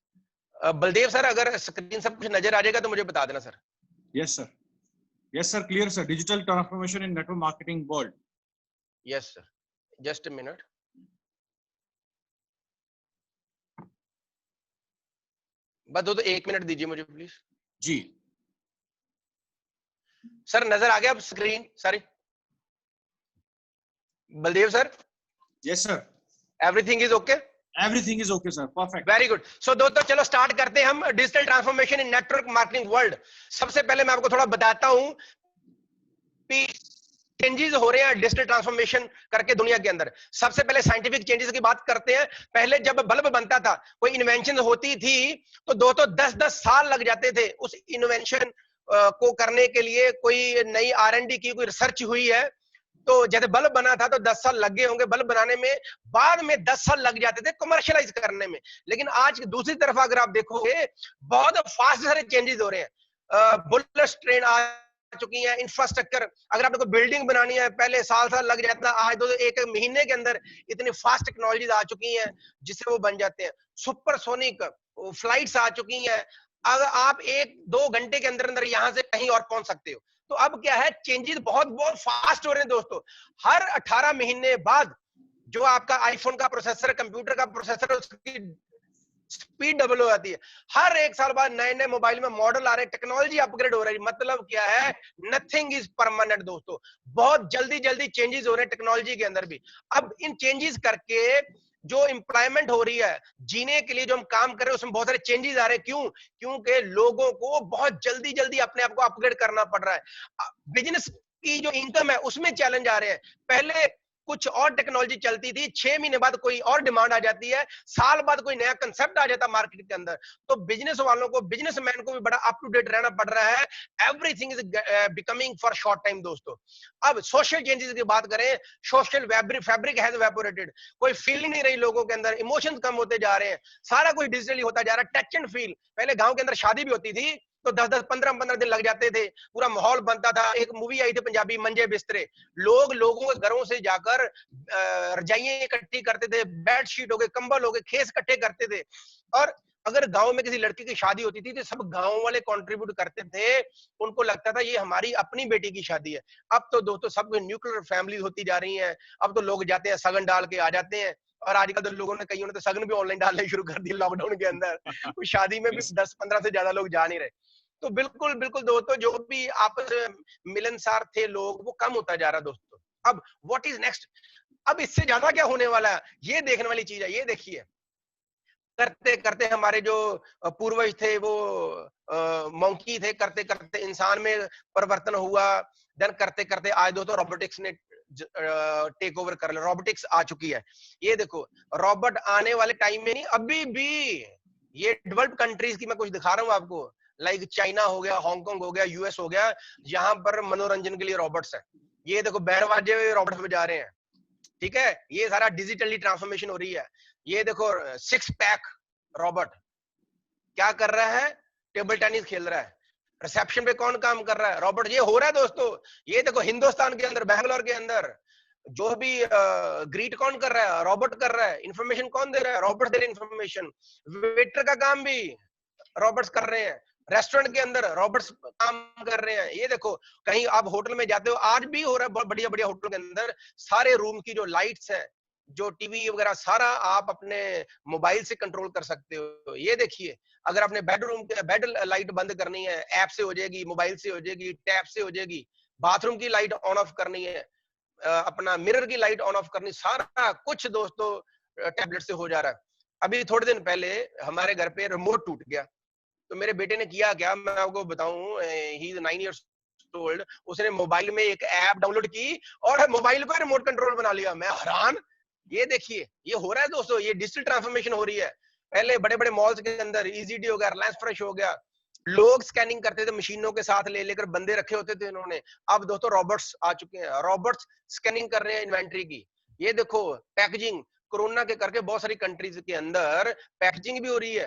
Speaker 2: बलदेव सर अगर स्क्रीन सब कुछ नजर आ जाएगा तो मुझे बता देना sir.
Speaker 1: Yes sir, yes sir, clear sir. Digital transformation in network marketing world.
Speaker 2: Yes sir, just a minute. बस दो तो 1 मिनट दीजिए मुझे प्लीज।
Speaker 1: जी
Speaker 2: सर नजर आ गया अब स्क्रीन सारी? Baldev sir?
Speaker 1: Yes sir,
Speaker 2: everything is okay?
Speaker 1: Everything is okay sir, perfect.
Speaker 2: Very good. So दोस्तों चलो स्टार्ट करते हैं हम digital transformation in network marketing world. सबसे पहले मैं आपको थोड़ा बताता हूं चेंजेस हो रहे हैं डिजिटल ट्रांसफॉर्मेशन करके दुनिया के अंदर। सबसे पहले साइंटिफिक चेंजेस की बात करते हैं। पहले जब बल्ब बनता था, कोई इन्वेंशन होती थी, तो दोस्तों 10-10 साल लग जाते थे उस इन्वेंशन को करने के लिए। कोई नई R&D की कोई रिसर्च हुई है तो जैसे बल्ब बना था तो 10 साल लग गए होंगे बल्ब बनाने में, बाद में 10 साल लग जाते थे कमर्शियलाइज करने में। लेकिन आज दूसरी तरफ अगर आप देखोगे बहुत फास्ट सारे चेंजेस हो रहे हैं। बुलेट ट्रेन चुकी हैं, इंफ्रास्ट्रक्चर, अगर आपको बिल्डिंग बनानी है पहले साल लग जाता, आज तो एक महीने के अंदर इतनी फास्ट टेक्नोलॉजीज आ चुकी हैं जिससे वो बन जाते हैं। सुपरसोनिक फ्लाइट्स आ चुकी हैं, अगर आप 1-2 घंटे के अंदर अंदर यहाँ से कहीं और पहुंच सकते हो। तो अब क्या है, चेंजेस बहुत बहुत फास्ट हो रहे हैं दोस्तों। हर 18 महीने बाद जो आपका आईफोन का प्रोसेसर, कंप्यूटर का प्रोसेसर, उसकी स्पीड डबल हो जाती है। हर 1 साल बाद नए नए मोबाइल में मॉडल आ रहे हैं, टेक्नोलॉजी अपग्रेड हो रही है। मतलब क्या है, नथिंग इज परमानेंट दोस्तों। बहुत जल्दी जल्दी चेंजेस हो रहे हैं टेक्नोलॉजी के अंदर भी। अब इन चेंजेस करके जो एम्प्लॉयमेंट हो रही है, जीने के लिए जो हम काम कर रहे हैं, उसमें बहुत सारे चेंजेस आ रहे हैं। क्यों? क्योंकि लोगों को बहुत जल्दी जल्दी अपने आप को अपग्रेड करना पड़ रहा है। बिजनेस की जो इनकम है उसमें चैलेंज आ रहे हैं। पहले कुछ और टेक्नोलॉजी चलती थी, 6 महीने बाद कोई और डिमांड आ जाती है, साल बाद कोई नया कंसेप्ट आ जाता मार्केट के अंदर। तो बिजनेस वालों को, बिजनेसमैन को भी बड़ा अप टू डेट रहना पड़ रहा है। Everything is becoming for short time दोस्तों। अब सोशल चेंजेस की बात करें, सोशल फैब्रिक हैज इवेपोरेटेड। कोई फीलिंग नहीं रही लोगों के अंदर, इमोशंस कम होते जा रहे हैं, सारा कुछ डिजिटली होता जा रहा है। टच एंड फील, पहले गांव के अंदर शादी भी होती थी तो 10-10, 15-15 दिन लग जाते थे, पूरा माहौल बनता था। एक मूवी आई थी पंजाबी, मंजे बिस्तरे, लोग लोगों के घरों से जाकर रजाइयां इकट्ठी करते थे, बेडशीट हो गए, कंबल हो गए, खेस इकट्ठे करते थे। और अगर गांव में किसी लड़की की शादी होती थी तो सब गांव वाले कंट्रीब्यूट करते थे, उनको लगता था ये हमारी अपनी बेटी की शादी है। अब तो दोस्तों सब न्यूक्लियर फैमिली होती जा रही हैं, अब तो लोग जाते हैं सगन डाल के आ जाते हैं। और आजकल तो लोगों ने, कईयों ने तो सगन भी ऑनलाइन डालने शुरू कर दिए लॉकडाउन के अंदर। कोई शादी में भी
Speaker 1: Yes.
Speaker 2: 10-15 से ज्यादा लोग जा नहीं रहे। तो बिल्कुल बिल्कुल दोस्तों, जो भी आपस में मिलनसार थे लोग, वो कम होता जा रहा दोस्तों। अब व्हाट इज नेक्स्ट? अब इससे ज्यादा क्या होने वाला है, ये देखने वाली चीज है। ये देखिए, करते करते हमारे जो पूर्वज थे वो मंकी थे, करते करते इंसान में परिवर्तन हुआ। देन करते करते आज दोस्तों रोबोटिक्स ने टेक ओवर कर लिया, रोबोटिक्स आ चुकी है। ये देखो, रोबोट आने वाले टाइम में नहीं, अभी भी ये डेवलप्ड कंट्रीज की मैं कुछ दिखा रहा हूँ आपको, लाइक चाइना हो गया, हांगकांग हो गया, यूएस हो गया, यहाँ पर मनोरंजन के लिए रोबोट्स है। ये देखो, बैंड बाजे रोबोट बजा रहे हैं, ठीक है। ये सारा डिजिटली ट्रांसफॉर्मेशन हो रही है। ये देखो, 6 पैक रोबोट क्या कर रहा है, टेबल टेनिस खेल रहा है। रिसेप्शन पे कौन काम कर रहा है, रोबोट। ये हो रहा है दोस्तों। ये देखो, हिंदुस्तान के अंदर, बैंगलोर के अंदर जो भी ग्रीट कौन कर रहा है, रोबोट कर रहा है। इंफॉर्मेशन कौन दे रहा है, रोबोट दे रहे हैं इंफॉर्मेशन। वेटर का काम भी रोबोट्स कर रहे हैं। रेस्टोरेंट के अंदर रोबोट्स काम कर रहे हैं। ये देखो, कहीं आप होटल में जाते हो, आज भी हो रहा है बहुत बढ़िया बढ़िया होटल के अंदर, सारे रूम की जो लाइट्स है, जो टीवी वगैरह, सारा आप अपने मोबाइल से कंट्रोल कर सकते हो। ये देखिए, अगर आपने बेडरूम के बेड लाइट बंद करनी है, ऐप से हो जाएगी, मोबाइल से हो जाएगी, टैब से हो जाएगी। बाथरूम की लाइट ऑन ऑफ करनी है, अपना मिरर की लाइट ऑन ऑफ करनी, सारा कुछ दोस्तों टैबलेट से हो जा रहा है। अभी थोड़े दिन पहले हमारे घर पे रिमोट टूट गया, तो मेरे बेटे ने किया क्या, मैं आपको बताऊं, ही इज 9 इयर्स ओल्ड। उसने मोबाइल में एक ऐप डाउनलोड की और मोबाइल को रिमोट कंट्रोल बना लिया। मैं हैरान। ये देखिए, ये हो रहा है दोस्तों, ये डिजिटल ट्रांसफॉर्मेशन हो रही है। पहले बड़े बड़े मॉल्स के अंदर ईजीडी हो गया, रिलायंस फ्रेश हो गया, लोग स्कैनिंग करते थे, मशीनों के साथ ले लेकर बंदे रखे होते थे इन्होंने। अब दोस्तों रोबोट्स आ चुके हैं, रोबोट्स स्कैनिंग कर रहे हैं इन्वेंट्री की। ये देखो, पैकेजिंग, कोरोना के करके बहुत सारी कंट्रीज के अंदर पैकेजिंग भी हो रही है,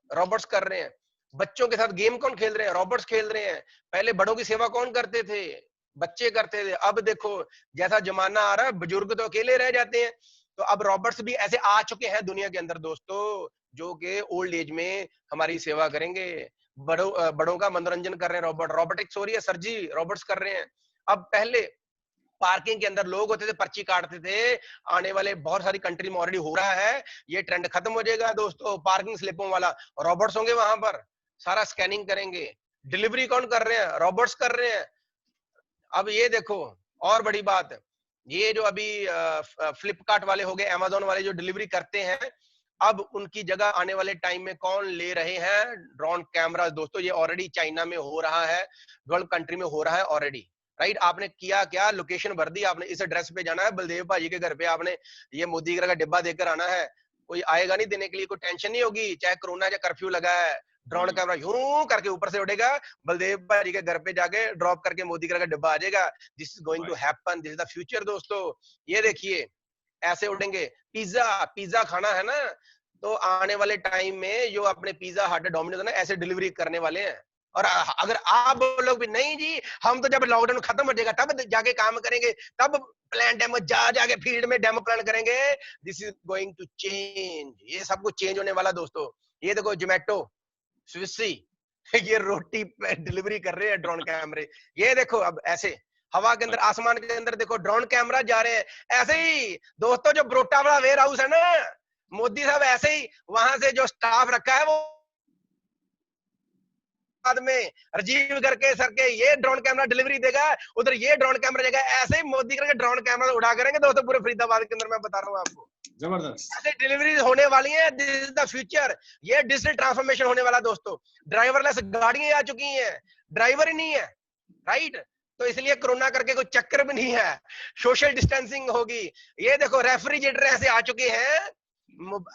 Speaker 2: रोबोट्स कर रहे हैं। बच्चों के साथ गेम कौन खेल रहे हैं, रोबोट्स खेल रहे हैं। पहले बड़ों की सेवा कौन करते थे, बच्चे करते थे। अब देखो, जैसा जमाना आ रहा है, बुजुर्ग तो अकेले रह जाते हैं। तो अब रोबोट्स भी ऐसे आ चुके हैं दुनिया के अंदर दोस्तों, जो कि ओल्ड एज में हमारी सेवा करेंगे। बड़ों का मनोरंजन कर रहे हैं रोबोट, रोबोटिक्स हो रही है सर्जी, रोबोट्स कर रहे हैं। अब पहले पार्किंग के अंदर लोग होते थे, पर्ची काटते थे, आने वाले बहुत सारी कंट्री में ऑलरेडी हो रहा है। ये ट्रेंड खत्म हो जाएगा दोस्तों, पार्किंग स्लिपों वाला, रोबोट्स होंगे वहां पर, सारा स्कैनिंग करेंगे। डिलीवरी कौन कर रहे हैं, रोबोट्स कर रहे हैं। अब ये देखो, और बड़ी बात, ये जो अभी फ्लिपकार्ट वाले हो गए, अमेजोन वाले जो डिलीवरी करते हैं, अब उनकी जगह आने वाले टाइम में कौन ले रहे हैं, ड्रोन कैमरा दोस्तों। ये ऑलरेडी चाइना में हो रहा है, डेवलप कंट्री में हो रहा है ऑलरेडी, राइट। आपने किया क्या, लोकेशन भर दी, आपने इस एड्रेस पे जाना है, बलदेव भाजी के घर पे आपने ये मोदी का डिब्बा देकर आना है। कोई आएगा नहीं देने के लिए, कोई टेंशन नहीं होगी, चाहे कोरोना या कर्फ्यू लगा है, ड्रोन कैमरा यूं करके ऊपर से उड़ेगा, बलदेव भाजी के घर पे जाके ड्रॉप करके मोदी का डिब्बा आ जाएगा। This is going to happen, this is the future दोस्तों। ये देखिए, ऐसे उड़ेंगे। पिज्जा पिज्जा खाना है ना, तो आने वाले टाइम में जो अपने पिज्जा हट, डोमिनोज ना, ऐसे डिलीवरी करने वाले हैं। और अगर आप बोलोगे भी नहीं जी हम तो जब लॉकडाउन खत्म हो जाएगा तब जाके काम करेंगे, तब प्लान डेमो जाके फील्ड में डेमो प्लान करेंगे, this is going to change. ये सब कुछ चेंज होने वाला दोस्तों। ये देखो जोमेटो, स्विसी, ये रोटी डिलीवरी कर रहे हैं ड्रोन कैमरे। ये देखो अब ऐसे हवा के अंदर, आसमान के अंदर देखो ड्रोन कैमरा जा रहे हैं। ऐसे ही दोस्तों जो ब्रोटा वाला वेयर हाउस है ना, मोदी साहब ऐसे ही वहां से जो स्टाफ रखा है वो बाद में राजीव करके सर के ये ड्रोन कैमरा डिलीवरी देगा, उधर ये ड्रोन कैमरा देगा। ऐसे ही मोदी करके ड्रोन कैमरा उड़ा करेंगे दोस्तों पूरे फरीदाबाद के अंदर। मैं बता रहा हूँ आपको,
Speaker 1: जबरदस्त।
Speaker 2: ऐसे डिलीवरी होने वाली है। This is the future. ये डिजिटल ट्रांसफॉर्मेशन होने वाला दोस्तों। ड्राइवरलेस गाड़ियां आ चुकी हैं, ड्राइवर ही नहीं है, राइट। तो इसलिए कोरोना करके कोई चक्कर भी नहीं है, सोशल डिस्टेंसिंग होगी। ये देखो रेफ्रिजरेटर ऐसे आ चुके हैं,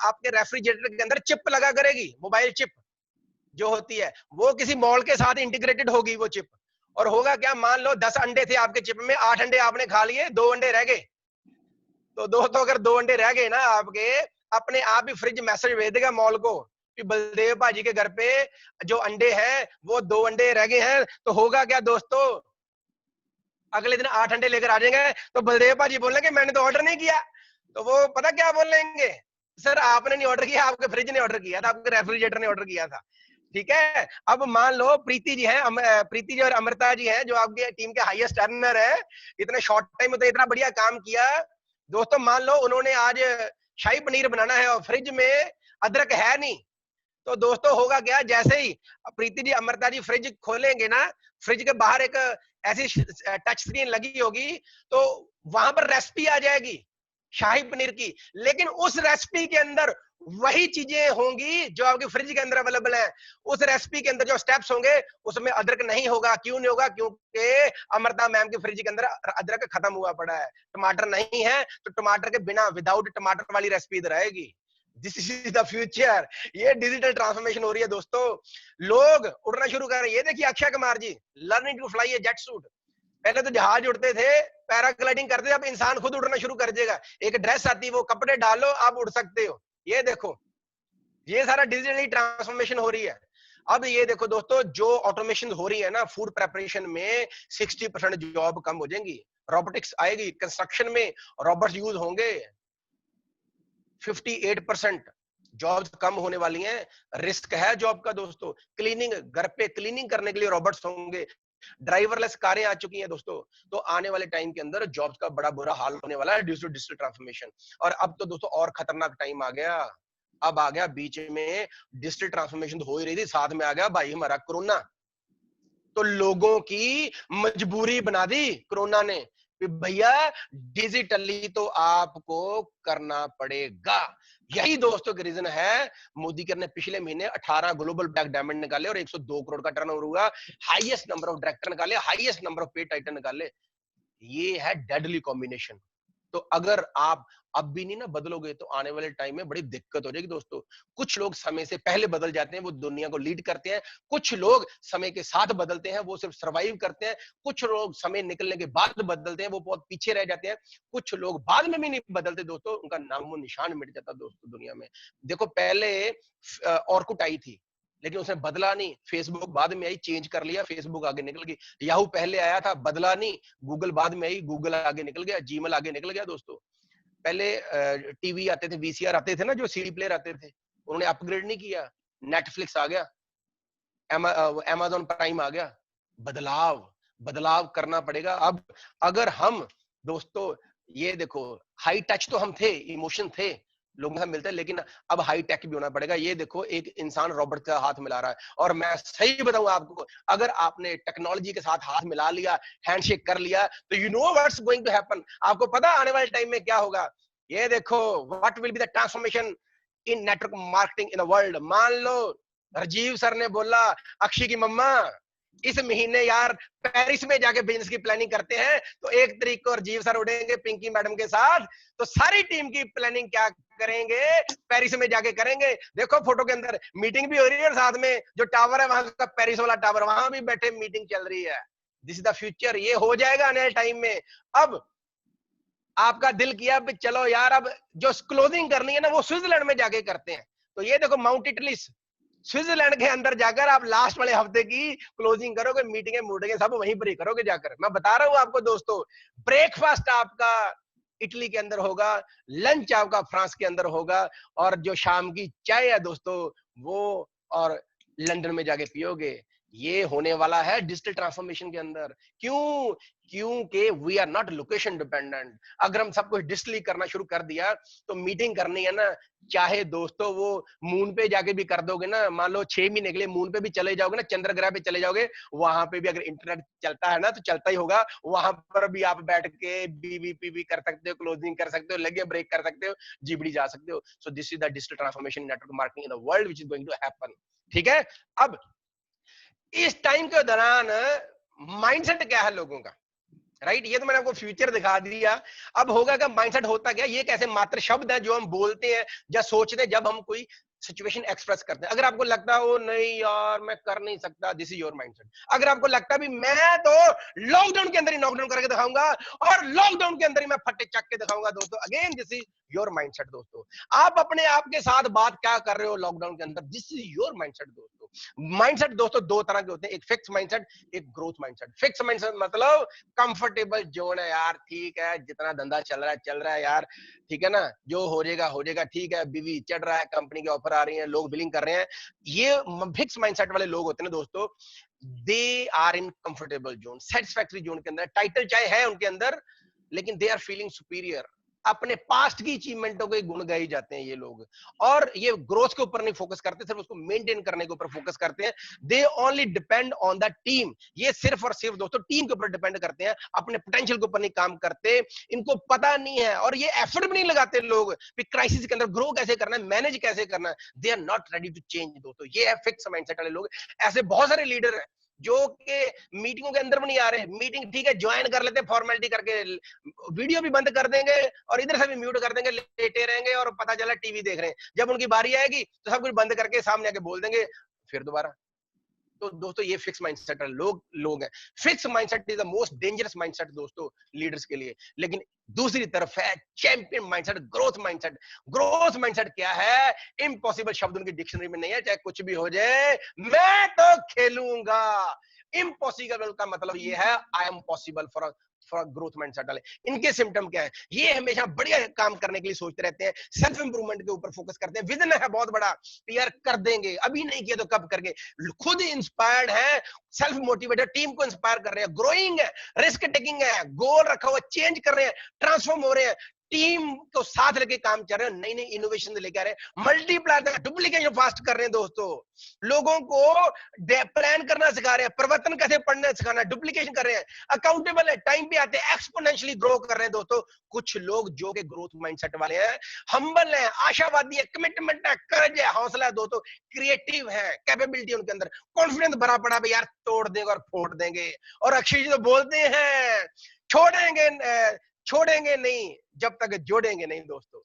Speaker 2: आपके रेफ्रिजरेटर के अंदर चिप लगा करेगी, मोबाइल चिप जो होती है वो किसी मॉल के साथ इंटीग्रेटेड होगी वो चिप। और होगा क्या, मान लो 10 अंडे थे आपके चिप में, 8 अंडे आपने खा लिए, 2 अंडे रह गए। तो दोस्तों अगर 2 अंडे रह गए ना आपके, अपने आप ही फ्रिज मैसेज भेज देगा मॉल को कि बलदेव भाजी के घर पे जो अंडे हैं वो 2 अंडे रह गए हैं। तो होगा क्या दोस्तों, अगले दिन 8 अंडे लेकर आ जाएंगे। तो बलदेव भाजी बोलेंगे मैंने तो ऑर्डर नहीं किया। तो वो पता क्या बोलेंगे, सर आपने नहीं ऑर्डर किया, आपके फ्रिज ने ऑर्डर किया था, आपके रेफ्रिजरेटर ने ऑर्डर किया था। ठीक है। अब मान लो प्रीति जी हैं, प्रीति जी और अमृता जी हैं जो आपके टीम के हाईएस्ट अर्नर है, इतने शॉर्ट टाइम में तो इतना बढ़िया काम किया दोस्तों। मान लो उन्होंने आज शाही पनीर बनाना है और फ्रिज में अदरक है नहीं, तो दोस्तों होगा क्या, जैसे ही प्रीति जी अमृता जी फ्रिज खोलेंगे ना, फ्रिज के बाहर एक ऐसी टच स्क्रीन लगी होगी, तो वहां पर रेसिपी आ जाएगी शाही पनीर की। लेकिन उस रेसिपी के अंदर वही चीजें होंगी जो आपके फ्रिज के अंदर अवेलेबल है। उस रेसिपी के अंदर जो स्टेप्स होंगे उसमें अदरक नहीं होगा। क्यों नहीं होगा, क्योंकि अमृता मैम के फ्रिज के अंदर अदरक खत्म हुआ पड़ा है, टमाटर नहीं है, तो टमाटर के बिना विदाउट टमाटर वाली रेसिपी इधर आएगी। This is the future. ये डिजिटल ट्रांसफॉर्मेशन हो रही है दोस्तों। लोग उड़ना शुरू कर रहे हैं। ये देखिए Akshay Kumar ji learning to fly a jet suit. पहले तो जहाज उड़ते थे, पैराग्लाइडिंग करते थे, अब इंसान खुद उड़ना शुरू कर देगा। एक ड्रेस आती है, वो कपड़े डालो आप उड़ सकते हो। ये देखो ये सारा डिजिटली ट्रांसफॉर्मेशन हो रही है। अब ये देखो दोस्तों जो ऑटोमेशन हो रही है ना फूड प्रेपरेशन में, 60% जॉब कम हो जाएंगी, रोबोटिक्स आएगी, कंस्ट्रक्शन में रोबोट्स यूज होंगे, 58% जॉब्स कम होने वाली हैं। रिस्क है जॉब का दोस्तों। क्लीनिंग, घर पे क्लीनिंग करने के लिए रोबोट्स होंगे, ड्राइवरलेस कारें आ चुकी हैं दोस्तों। तो आने वाले टाइम के अंदर जॉब्स का बड़ा बुरा हाल होने वाला है, डिजिटल ट्रांसफॉर्मेशन। और अब तो दोस्तों और खतरनाक टाइम आ गया, अब आ गया बीच में डिजिटल ट्रांसफॉर्मेशन हो ही रही थी, साथ में आ गया भाई हमारा कोरोना। तो लोगों की मजबूरी बना दी कोरोना ने, भैया डिजिटली तो आपको करना पड़ेगा। यही दोस्तों के रीजन है मोदी ने पिछले महीने 18 ग्लोबल ब्लैक डायमंड निकाले और 102 करोड़ का टर्नओवर हुआ, हाईएस्ट नंबर ऑफ डायरेक्टर निकाले, highest number of paid title निकाले। ये है डेडली कॉम्बिनेशन। तो अगर आप अब भी नहीं ना बदलोगे तो आने वाले टाइम में बड़ी दिक्कत हो जाएगी दोस्तों। कुछ लोग समय से पहले बदल जाते हैं, वो दुनिया को लीड करते हैं। कुछ लोग समय के साथ बदलते हैं, वो सिर्फ सरवाइव करते हैं। कुछ लोग समय निकलने के बाद बदलते हैं, वो बहुत पीछे रह जाते हैं। कुछ लोग बाद में भी नहीं बदलते दोस्तों, उनका नामो निशान मिट जाता दोस्तों दुनिया में। देखो पहले ऑर्कुट आई थी लेकिन उसने बदला नहीं, फेसबुक बाद में आई, चेंज कर लिया, फेसबुक आगे निकल गई। याहू पहले आया था, बदला नहीं, गूगल बाद में आई, गूगल आगे निकल गया, जीमेल आगे निकल गया दोस्तों। पहले टीवी आते थे, वीसीआर आते थे ना, जो सीडी प्लेयर आते थे, उन्होंने अपग्रेड नहीं किया, नेटफ्लिक्स आ गया, अमेज़न प्राइम आ गया। बदलाव करना पड़ेगा। अब अगर हम दोस्तों ये देखो, हाई टच तो हम थे, इमोशन थे, लोगों के साथ मिलते हैं, लेकिन अब हाई टेक भी होना पड़ेगा। ये देखो एक इंसान रॉबोट का हाथ मिला रहा है, और मैं सही बताऊं आपको, अगर आपने टेक्नोलॉजी के साथ हाथ मिला लिया, हैंडशेक कर लिया, तो you know what's going to happen. आपको पता आने वाले टाइम में क्या होगा। ये देखो what will be the transformation in network marketing in the world. मान लो राजीव सर ने बोला अक्षय की मम्मा इस महीने यार पेरिस में जाके बिजनेस की प्लानिंग करते हैं, तो 1 तारीख को राजीव सर उड़ेंगे पिंकी मैडम के साथ, तो सारी टीम की प्लानिंग क्या करेंगे, पेरिस में जाके करेंगे। देखो फोटो के अंदर मीटिंग भी हो रही है और साथ में जो टावर है वहां का, पेरिस वाला टावर, वहां भी बैठे मीटिंग चल रही है। This is the future. ये हो जाएगा आने वाले टाइम में। अब आपका दिल किया चलो यार अब जो क्लोजिंग करनी है ना वो स्विट्जरलैंड में जाके करते हैं, तो ये देखो माउंट इटलिस स्विट्जरलैंड के अंदर जाकर आप लास्ट वाले हफ्ते की क्लोजिंग करोगे, मीटिंगें मूटिंगें सब वहीं पर ही करोगे जाकर। मैं बता रहा हूं आपको दोस्तों, ब्रेकफास्ट आपका इटली के अंदर होगा, लंच आपका फ्रांस के अंदर होगा, और जो शाम की चाय है दोस्तों वो और लंदन में जाके पियोगे। ये होने वाला है डिजिटल ट्रांसफॉर्मेशन के अंदर। क्यों? क्योंकि we are not location dependent. अगर हम सब कुछ डिजिटली करना शुरू कर दिया तो मीटिंग करनी है ना, चाहे दोस्तों वो मून पे जाके भी कर दोगे ना, मान लो 6 महीने के लिए मून पे भी चले जाओगे ना, चंद्र ग्रह पे चले जाओगे, वहां पे भी अगर इंटरनेट चलता है ना तो चलता ही होगा, वहां पर भी आप बैठ के बीवीपी कर सकते हो, क्लोजिंग कर सकते हो, लगे ब्रेक कर सकते हो, जीबीडी जा सकते हो। So this is the digital transformation network marketing in the world which is going to happen. ठीक है, अब इस टाइम के दौरान माइंडसेट क्या है लोगों का, राइट? ये तो मैंने आपको फ्यूचर दिखा दिया। अब होगा क्या, माइंडसेट होता क्या, ये कैसे मात्र शब्द है जो हम बोलते हैं या सोचते हैं जब हम कोई सिचुएशन एक्सप्रेस करते हैं। अगर आपको लगता है ओ नहीं यार मैं कर नहीं सकता, दिस इज योर माइंडसेट। अगर आपको लगता है भी मैं तो लॉकडाउन के अंदर ही नॉकडाउन करके दिखाऊंगा और लॉकडाउन के अंदर ही मैं फटे चक के दिखाऊंगा दोस्तों, again this is your mindset दोस्तों। आप अपने आप के साथ बात क्या कर रहे हो लॉकडाउन के अंदर, दिस इज योर माइंडसेट दोस्तों। माइंडसेट दोस्तों दो तरह के होते हैं, एक फिक्स माइंडसेट, एक ग्रोथ माइंडसेट। फिक्स माइंडसेट मतलब कंफर्टेबल जोन है यार, ठीक है जितना धंधा चल रहा है यार, ठीक है ना, जो हो जाएगा, ठीक है, बीवी चढ़ रहा है, कंपनी के ऑफर आ रही है, लोग बिलिंग कर रहे हैं। ये फिक्स माइंडसेट वाले लोग होते हैं ना दोस्तों, they are in comfortable zone, satisfactory zone के अंदर। टाइटल चाहे है उनके अंदर, लेकिन दे आर फीलिंग सुपीरियर। अपने पास्ट की अचीवमेंटों के गुण गाई जाते हैं ये लोग, और ये ग्रोथ के ऊपर नहीं फोकस करते, सिर्फ उसको मेंटेन करने के ऊपर फोकस करते हैं। They only depend on the team, ये सिर्फ और सिर्फ दोस्तों टीम के ऊपर डिपेंड करते हैं, अपने पोटेंशियल के ऊपर नहीं काम करते। इनको पता नहीं है और ये एफर्ट भी नहीं लगाते लोग कि क्राइसिस के अंदर ग्रो कैसे करना है, मैनेज कैसे करना है। They are not ready to change दोस्तों, ये है फिक्स माइंडसेट वाले लोग। ऐसे बहुत सारे लीडर हैं जो कि मीटिंगों के अंदर भी नहीं आ रहे, मीटिंग ठीक है ज्वाइन कर लेते हैं फॉर्मेलिटी करके, वीडियो भी बंद कर देंगे और इधर से भी म्यूट कर देंगे, लेटे रहेंगे और पता चला टीवी देख रहे हैं। जब उनकी बारी आएगी तो सब कुछ बंद करके सामने आके बोल देंगे फिर दोबारा। तो दोस्तों ये फिक्स माइंडसेट लोग हैं। Fix mindset is the most dangerous mindset दोस्तों लीडर्स के लिए। लेकिन दूसरी तरफ है champion mindset, growth mindset. Growth mindset क्या है? इम्पॉसिबल शब्द उनकी डिक्शनरी में नहीं है, चाहे कुछ भी हो जाए मैं तो खेलूंगा। इम्पॉसिबल का मतलब ये है I am possible for growth mindset वाले। इनके सिम्टम क्या है? ये हमेशा बढ़िया काम करने के लिए सोचते रहते हैं, सेल्फ इंप्रूवमेंट के ऊपर फोकस करते हैं, विजन है बहुत बड़ा, यार कर देंगे, अभी नहीं किया तो कब करके, खुद इंस्पायर्ड है, सेल्फ मोटिवेटेड, टीम को इंस्पायर कर रहे हैं, ग्रोइंग है, रिस्क टेकिंग है, गोल रखा हुआ, चेंज कर रहे हैं, ट्रांसफॉर्म हो रहे हैं, टीम को साथ लेके काम कर रहे हैं, नई नई इनोवेशन लेके आ रहे हैं, मल्टीप्लायर डुप्लीकेशन फास्ट कर रहे हैं दोस्तों, लोगों को प्लान करना सिखा रहे हैं, परिवर्तन कैसे पढ़ना सिखाना, डुप्लीकेशन कर रहे हैं, अकाउंटेबल है, टाइम पे आते हैं, एक्सपोनेंशियली ग्रो कर रहे हैं दोस्तों। कुछ लोग जो के ग्रोथ माइंडसेट वाले हैं, हम्बल है, आशावादी है, कमिटमेंट है, करेज है, हौसला है दोस्तों, क्रिएटिव है, कैपेबिलिटी उनके अंदर, कॉन्फिडेंस भरा पड़ा है, यार तोड़ देंगे और फोड़ देंगे। और अक्षय जी तो बोलते हैं छोड़ेंगे नहीं जब तक जोड़ेंगे नहीं दोस्तों।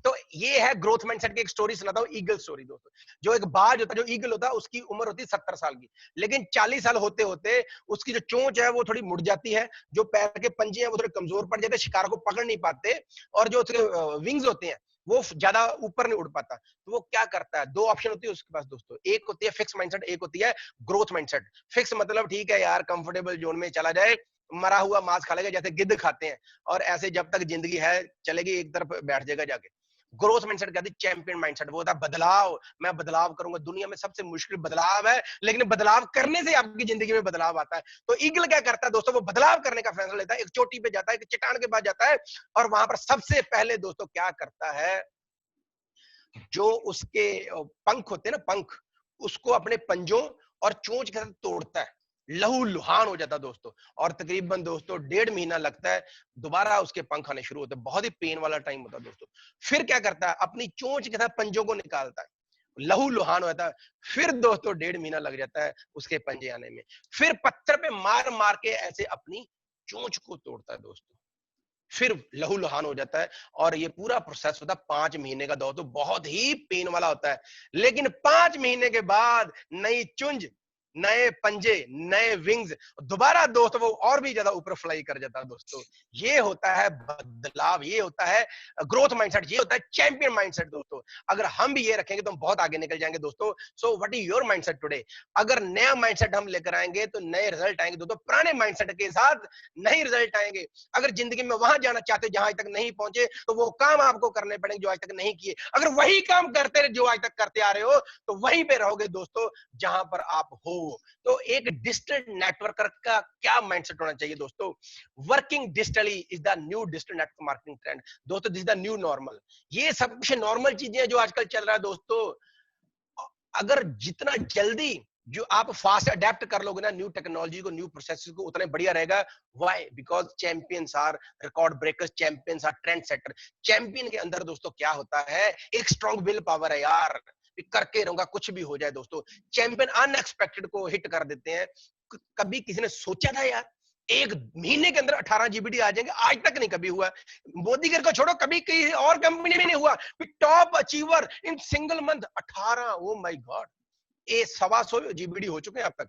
Speaker 2: तो ये है ग्रोथ माइंडसेट की एक स्टोरी सुनाता हूं, ईगल स्टोरी दोस्तों। जो एक बाज होता है, जो ईगल होता है, उसकी उम्र होती है 70 साल की, लेकिन 40 साल होते होते उसकी जो चोंच है वो थोड़ी मुड़ जाती है, जो पैर के पंजे हैं वो थोड़े कमजोर पड़ जाते हैं, शिकार को पकड़ नहीं पाते, और जो उसके विंग्स होते हैं वो ज्यादा ऊपर नहीं उड़ पाता। तो वो क्या करता है, दो ऑप्शन होती है उसके पास दोस्तों, एक होती है फिक्स माइंडसेट, एक होती है ग्रोथ माइंडसेट। फिक्स मतलब ठीक है यार कंफर्टेबल जोन में चला जाए, मरा हुआ मांस खा लेगा जैसे गिद्ध खाते हैं, और ऐसे जब तक जिंदगी है चलेगी, एक तरफ बैठ जाएगा जाके। ग्रोथ माइंडसेट कहते हैं चैंपियन माइंडसेट, वो होता है बदलाव, मैं बदलाव करूंगा, दुनिया में सबसे मुश्किल बदलाव है, लेकिन बदलाव करने से आपकी जिंदगी में बदलाव आता है। तो ईगल क्या करता है दोस्तों, वो बदलाव करने का फैसला लेता है, एक चोटी पे जाता है, एक चट्टान के पास जाता है, और वहां पर सबसे पहले दोस्तों क्या करता है, जो उसके पंख होते हैं ना, पंख, उसको अपने पंजों और चोंच के साथ तोड़ता है, लहू लुहान हो जाता दोस्तों, और तकरीबन दोस्तों 1.5 महीना लगता है दोबारा उसके पंख आने शुरू होते हैं, बहुत ही पेन वाला टाइम होता है दोस्तों। फिर क्या करता है, अपनी चोंच के साथ पंजों को निकालता है, लहू लुहान होता है, फिर दोस्तों 1.5 महीना लग जाता है उसके पंजे आने में, फिर पत्थर पे मार मार के ऐसे अपनी चोंच को तोड़ता है दोस्तों, फिर लहू लुहान हो जाता है, और ये पूरा प्रोसेस होता है 5 महीने का दौर, तो बहुत ही पेन वाला होता है। लेकिन 5 महीने के बाद नई चुंज, नए पंजे, नए विंग्स, दोबारा दोस्तों वो और भी ज्यादा ऊपर फ्लाई कर जाता है दोस्तों। ये होता है बदलाव, ये होता है ग्रोथ माइंडसेट, ये होता है चैंपियन माइंडसेट दोस्तों। अगर हम भी ये रखेंगे तो हम बहुत आगे निकल जाएंगे दोस्तों। So what is your mindset today? अगर नया माइंडसेट हम लेकर आएंगे तो नए रिजल्ट आएंगे दोस्तों, पुराने माइंडसेट के साथ नए रिजल्ट आएंगे। अगर जिंदगी में वहां जाना चाहते हो जहां आज तक नहीं पहुंचे, तो वो काम आपको करने पड़ेंगे जो आज तक नहीं किए। अगर वही काम करते रहे जो आज तक करते आ रहे हो, तो वहीं पे रहोगे दोस्तों जहां पर आप हो। तो एक डिजिटल नेटवर्कर का क्या माइंडसेट होना चाहिए दोस्तों? Working digitally is the new digital network marketing trend दोस्तों, this is the new normal. ये सबसे नॉर्मल चीजें हैं जो आजकल चल रहा है दोस्तों। अगर जितना जल्दी जो आप फास्ट अडेप्ट कर लोगे ना न्यू टेक्नोलॉजी को, न्यू प्रोसेसेस को, उतना बढ़िया रहेगा। Why? Because champions are record breakers, champions are trend setter. Champion के अंदर दोस्तों क्या होता है? एक स्ट्रॉन्ग विल पावर है यार, करके रहूंगा कुछ भी हो जाए दोस्तों। चैंपियन अनएक्सपेक्टेड को हिट कर देते हैं। कभी किसी ने सोचा था यार एक महीने के अंदर 18 जीबीडी आ जाएंगे? आज तक नहीं कभी हुआ। मोदी को छोड़ो, कभी किसी और कंपनी में नहीं हुआ। Top achiever in single month 18, oh my God, ये 125 जीबीडी हो चुके हैं अब तक।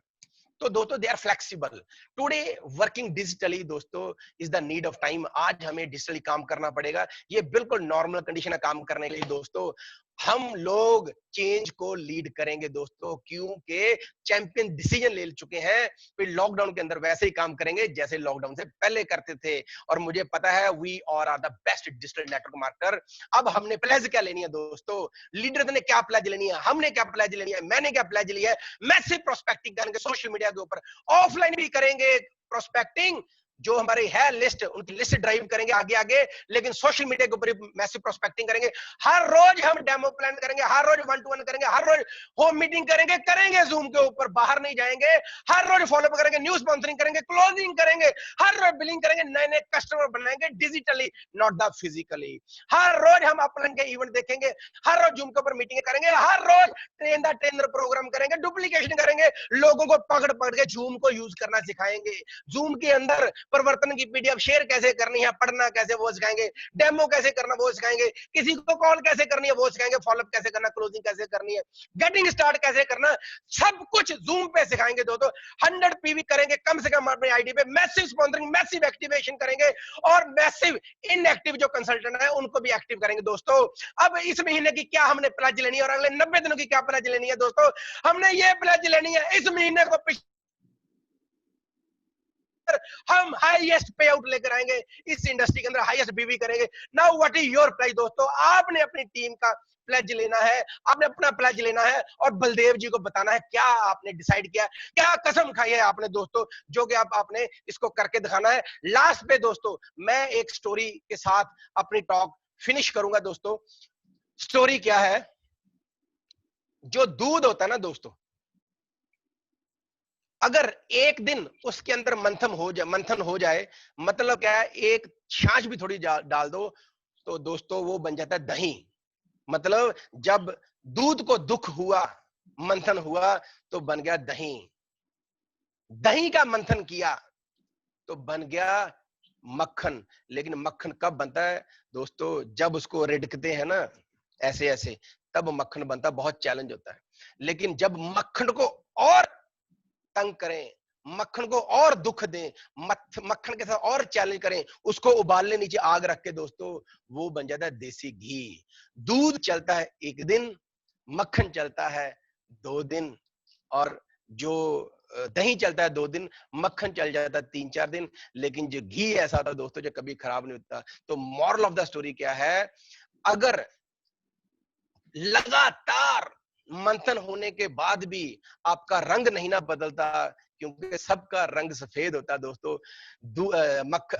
Speaker 2: तो दोस्तों they are flexible today. Working digitally दोस्तों is the need of time. आज हमें डिजिटली काम करना पड़ेगा, ये बिल्कुल नॉर्मल कंडीशन है काम करने के लिए दोस्तों। हम लोग चेंज को लीड करेंगे दोस्तों, क्योंकि चैंपियन डिसीजन ले चुके हैं। फिर लॉकडाउन के अंदर वैसे ही काम करेंगे जैसे लॉकडाउन से पहले करते थे। और मुझे पता है we are the best digital network marketer. अब हमने प्लेज क्या लेनी है दोस्तों? लीडर ने क्या प्लेज लेनी है, हमने क्या प्लेज लेनी है, मैंने क्या प्लेज लिया है? मैसिव प्रोस्पेक्टिंग करेंगे सोशल मीडिया के ऊपर, ऑफलाइन भी करेंगे प्रोस्पेक्टिंग। जो हमारी है लिस्ट, उनकी लिस्ट ड्राइव करेंगे आगे आगे, लेकिन सोशल मीडिया के ऊपर मैसिव प्रोस्पेक्टिंग करेंगे। हर रोज हम डेमो प्लान करेंगे, हर रोज 1-to-1 करेंगे, हर रोज होम मीटिंग करेंगे जूम के ऊपर, बाहर नहीं जाएंगे। हर रोज फॉलो करेंगे, न्यूज स्पॉन्सरिंग करेंगे, क्लोजिंग करेंगे, हर रोज बिलिंग करेंगे, नए नए कस्टमर बनाएंगे डिजिटली, नॉट द फिजिकली। हर रोज हम अपलाइन के इवेंट देखेंगे, हर रोज जूम के ऊपर मीटिंग करेंगे, हर रोज ट्रेन द ट्रेनर प्रोग्राम करेंगे, डुप्लीकेशन करेंगे, लोगों को पकड़ पकड़ के जूम को यूज करना सिखाएंगे। जूम के अंदर परिवर्तन की पीडीएफ शेयर कैसे करनी है, पढ़ना कैसे वो सिखाएंगे, डेमो कैसे करना वो सिखाएंगे, किसी को कॉल कैसे करनी है वो सिखाएंगे, फॉलोअप कैसे करना, क्लोजिंग कैसे करनी है, गेटिंग स्टार्ट कैसे करना, सब कुछ जूम पे सिखाएंगे दोस्तों। 100 पीवी करेंगे कम से कम अपने आईडी पे, मैसिव स्पॉन्सरिंग, मैसिव एक्टिवेशन करेंगे, और मैसिव इनएक्टिव जो कंसल्टेंट है उनको भी एक्टिव करेंगे दोस्तों। अब इस महीने की क्या हमने प्लेज लेनी है और अगले 90 दिनों की क्या प्लेज लेनी है दोस्तों? हमने ये प्लेज लेनी है इस महीने को हम हाईएस्ट पे आउट लेकर आएंगे, इस इंडस्ट्री के अंदर हाईएस्ट बीवी करेंगे। Now what is your pledge दोस्तों? आपने अपनी टीम का प्लेज लेना है, आपने अपना प्लेज लेना है और बलदेव जी को बताना है क्या आपने डिसाइड किया, क्या कसम खाई है आपने दोस्तों, जो कि आपने इसको करके दिखाना है। लास्ट पे दोस्तों मैं एक स्टोरी के साथ अपनी टॉक फिनिश करूंगा दोस्तों। स्टोरी क्या है? जो दूध होता है ना दोस्तों, अगर एक दिन उसके अंदर मंथन हो जाए, मतलब क्या है, एक छाछ भी थोड़ी डाल दो तो दोस्तों वो बन जाता है दही। मतलब जब दूध को दुख हुआ, मंथन हुआ, तो बन गया दही। दही का मंथन किया तो बन गया मक्खन। लेकिन मक्खन कब बनता है दोस्तों? जब उसको रिड़कते हैं ना ऐसे ऐसे, तब मक्खन बनता है। बहुत चैलेंज होता है। लेकिन जब मक्खन को और तंग करें, मक्खन को और दुख दें, मक्खन के साथ और चैलेंज करें, उसको उबालने नीचे आग रख के दोस्तों, वो बन जाता है देसी घी। दूध चलता है एक दिन, मक्खन चलता है 2 दिन, और जो दही चलता है 2 दिन, मक्खन चल जाता है 3-4 दिन। लेकिन जो घी ऐसा था दोस्तों जो कभी खराब नहीं होता। तो मॉरल ऑफ द स्टोरी क्या है? अगर लगातार मंथन होने के बाद भी आपका रंग नहीं ना बदलता, क्योंकि सबका रंग सफेद होता है दोस्तों।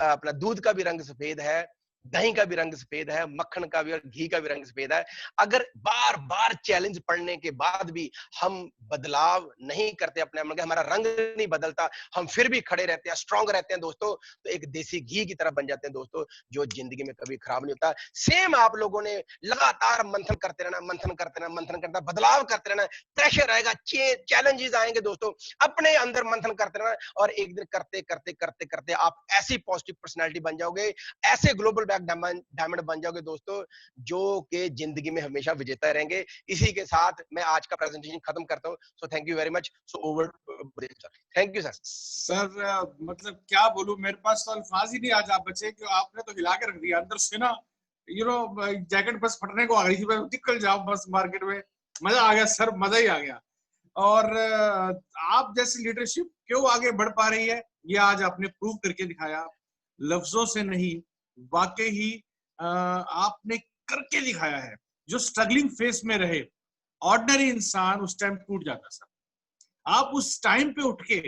Speaker 2: अपना दूध का भी रंग सफेद है, दही का भी रंग सफेद है, मक्खन का भी और घी का भी रंग सफेद है। अगर बार बार चैलेंज पड़ने के बाद भी हम बदलाव नहीं करते अपने मन के, हमारा रंग नहीं बदलता, हम फिर भी खड़े रहते हैं, स्ट्रांग रहते हैं दोस्तों, तो एक देसी घी की तरह बन जाते हैं दोस्तों, जो जिंदगी में कभी खराब नहीं होता। सेम आप लोगों ने लगातार मंथन करते रहना, मंथन करते रहना, मंथन करना, बदलाव करते रहना। प्रेशर आएगा, चैलेंजेस आएंगे दोस्तों, अपने अंदर मंथन करते रहना, और एक दिन करते करते करते करते आप ऐसी पॉजिटिव पर्सनैलिटी बन जाओगे, ऐसे ग्लोबल ब्लैक डायमंड बन जाओगे दोस्तों, जो कि जिंदगी में हमेशा विजेता रहेंगे। इसी के साथ मैं आज का प्रेजेंटेशन खत्म करता हूँ। So thank you very much. So over, thank you sir.
Speaker 1: Sir मतलब क्या बोलूं, मेरे पास तो अल्फाज ही नहीं आज आप बचे कि आपने तो हिला के रख दिया अंदर से ना, जैकेट बस फटने को आ गई थी, बस निकल जाओ बस मार्केट में। मजा आ गया सर, मजा ही आ गया। और आप जैसी लीडरशिप क्यों आगे बढ़ पा रही है, ये आज आपने प्रूव करके दिखाया, लफ्जों से नहीं, वाकई ही आपने करके दिखाया है। जो स्ट्रगलिंग फेस में रहे ऑर्डिनरी इंसान उस टाइम टूट जाता सर, आप उस टाइम पे उठ के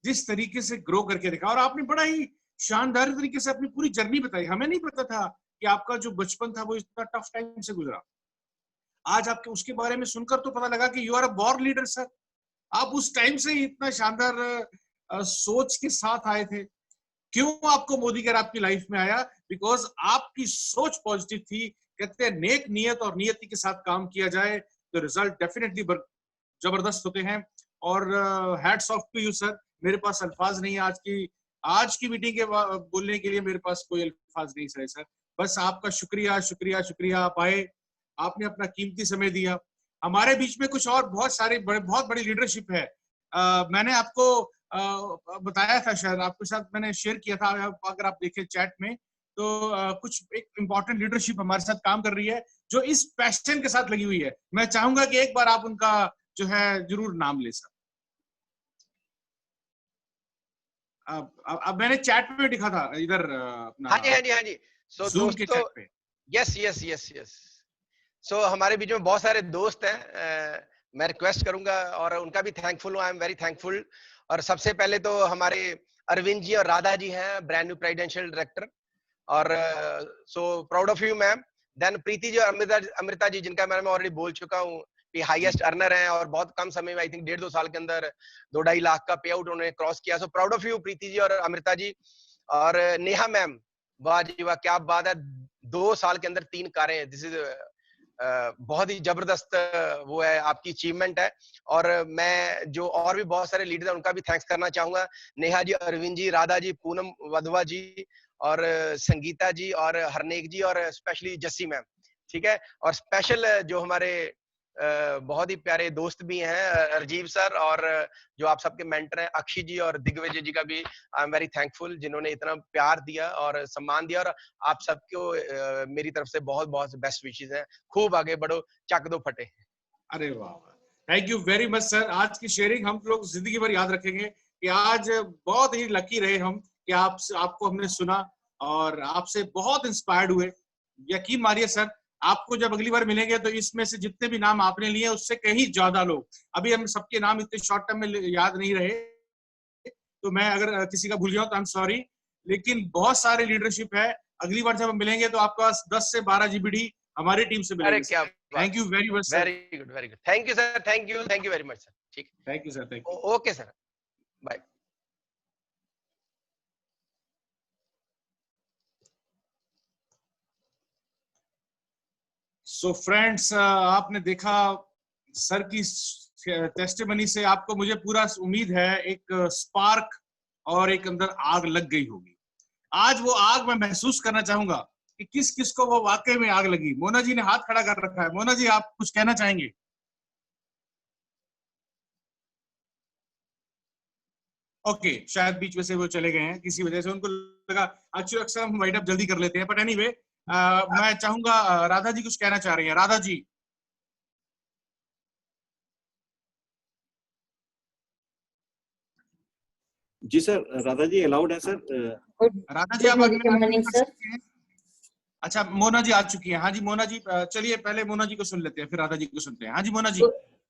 Speaker 1: जिस तरीके से ग्रो करके दिखा, और आपने बड़ा ही शानदार तरीके से अपनी पूरी जर्नी बताई। हमें नहीं पता था कि आपका जो बचपन था वो इतना टफ टाइम से गुजरा। आज आपके उसके बारे में सुनकर तो पता लगा कि you are a born leader sir. आप उस टाइम से ही इतना शानदार सोच के साथ आए थे। क्यों आपको मोदी केयर आपकी लाइफ में आया? बिकॉज आपकी सोच पॉजिटिव थी। कहते हैं नेक नियत और नियति के साथ काम किया जाए तो रिजल्ट डेफिनेटली जबरदस्त होते हैं। और hats off to you sir. मेरे पास अल्फाज नहीं है आज की मीटिंग के बोलने के लिए, मेरे पास कोई अल्फाज नहीं सर। बस आपका शुक्रिया शुक्रिया शुक्रिया। आप आए, आपने अपना कीमती समय दिया। हमारे बीच में कुछ और बहुत सारे बहुत बड़ी लीडरशिप है। मैंने आपको बताया था, शायद आपके साथ मैंने शेयर किया था, अगर आप देखें चैट में तो कुछ एक इम्पोर्टेंट लीडरशिप हमारे साथ काम कर रही है जो इस पैशन के साथ लगी हुई है। मैं चाहूंगा कि एक बार आप उनका जो है जरूर नाम ले सर। अब मैंने चैट में लिखा था इधर अपना,
Speaker 2: हाँ जी हाँ जी हाँ जी। सो
Speaker 1: जूम के
Speaker 2: दोस्तों,
Speaker 1: चैट पे।
Speaker 2: Yes yes yes yes. So हमारे बीच में बहुत सारे दोस्त हैं, मैं रिक्वेस्ट करूंगा और उनका भी थैंकफुल हूँ, आई एम वेरी थैंकफुल। और सबसे पहले तो हमारे अरविंद जी और राधा जी हैं, ब्रांड न्यू प्रेसिडेंशियल डायरेक्टर। और so proud of you ma'am. Then Preeti ji और अमृता जी, जिनका मैं ऑलरेडी बोल चुका हूँ कि हाईएस्ट अर्नर हैं और बहुत कम समय में, आई थिंक 1.5-2 साल के अंदर 2-2.5 लाख का पे आउट उन्होंने क्रॉस किया। सो प्राउड ऑफ यू प्रीति जी और अमृता जी। और नेहा मैम, वाह जी वाह, क्या बात है, 2 साल के अंदर 3 कारें, दिस इज बहुत ही जबरदस्त वो है, आपकी अचीवमेंट है। और मैं जो और भी बहुत सारे लीडर हैं उनका भी थैंक्स करना चाहूंगा, नेहा जी, अरविंद जी, राधा जी, पूनम वधवा जी और संगीता जी और हरनेक जी और स्पेशली जस्सी मैम, ठीक है। और स्पेशल जो हमारे बहुत ही प्यारे दोस्त भी हैं, राजीव सर, और जो आप सबके मेंटर हैं अक्षय जी और दिग्विजय जी का भी आई एम वेरी थैंकफुल, जिन्होंने इतना प्यार दिया और सम्मान दिया। और आप सबको मेरी तरफ से बहुत बहुत बेस्ट विशेस हैं। खूब आगे बढ़ो, चक दो फटे।
Speaker 1: अरे वाह, thank you very much sir. आज की शेयरिंग हम लोग जिंदगी भर याद रखेंगे कि आज बहुत ही लकी रहे हम कि आपको हमने सुना और आपसे बहुत इंस्पायर्ड हुए। यकीन मानिए सर, आपको जब अगली बार मिलेंगे तो इसमें से जितने भी नाम आपने लिए उससे कहीं ज्यादा लोग, अभी हम सबके नाम इतने शॉर्ट टर्म में याद नहीं रहे, तो मैं अगर किसी का भूल गया हूं तो आई एम सॉरी, लेकिन बहुत सारे लीडरशिप है। अगली बार जब हम मिलेंगे तो आपके पास 10 से 12 जीबीडी हमारी टीम से
Speaker 2: अरे
Speaker 1: मिलेगी
Speaker 2: क्या
Speaker 1: सर।
Speaker 2: बात,
Speaker 1: thank you very much sir.
Speaker 2: Very good very good, thank you sir, thank you very much sir. ठीक,
Speaker 1: thank you sir, thank you.
Speaker 2: Okay sir, bye.
Speaker 1: So friends, आपने देखा सर की टेस्टिमनी से आपको, मुझे पूरा उम्मीद है एक स्पार्क और एक अंदर आग लग गई होगी। आज वो आग मैं महसूस करना चाहूंगा कि किस किस को वो वाकई में आग लगी। मोना जी ने हाथ खड़ा कर रखा है। मोना जी, आप कुछ कहना चाहेंगे? ओके, शायद बीच में से वो चले गए हैं, किसी वजह से उनको लगा। एक्चुअली अक्सर हम वाइड अप जल्दी कर लेते हैं, बट एनीवे मैं चाहूंगा राधा जी कुछ कहना चाह रही है। राधा जी।
Speaker 3: जी सर, राधा जी अलाउड है सर।
Speaker 1: राधा जी आप
Speaker 4: मॉर्निंग सर।
Speaker 1: अच्छा, मोना जी आ चुकी है। हाँ जी मोना जी, चलिए पहले मोना जी को सुन लेते हैं, फिर राधा जी को सुनते हैं। हाँ जी मोना जी।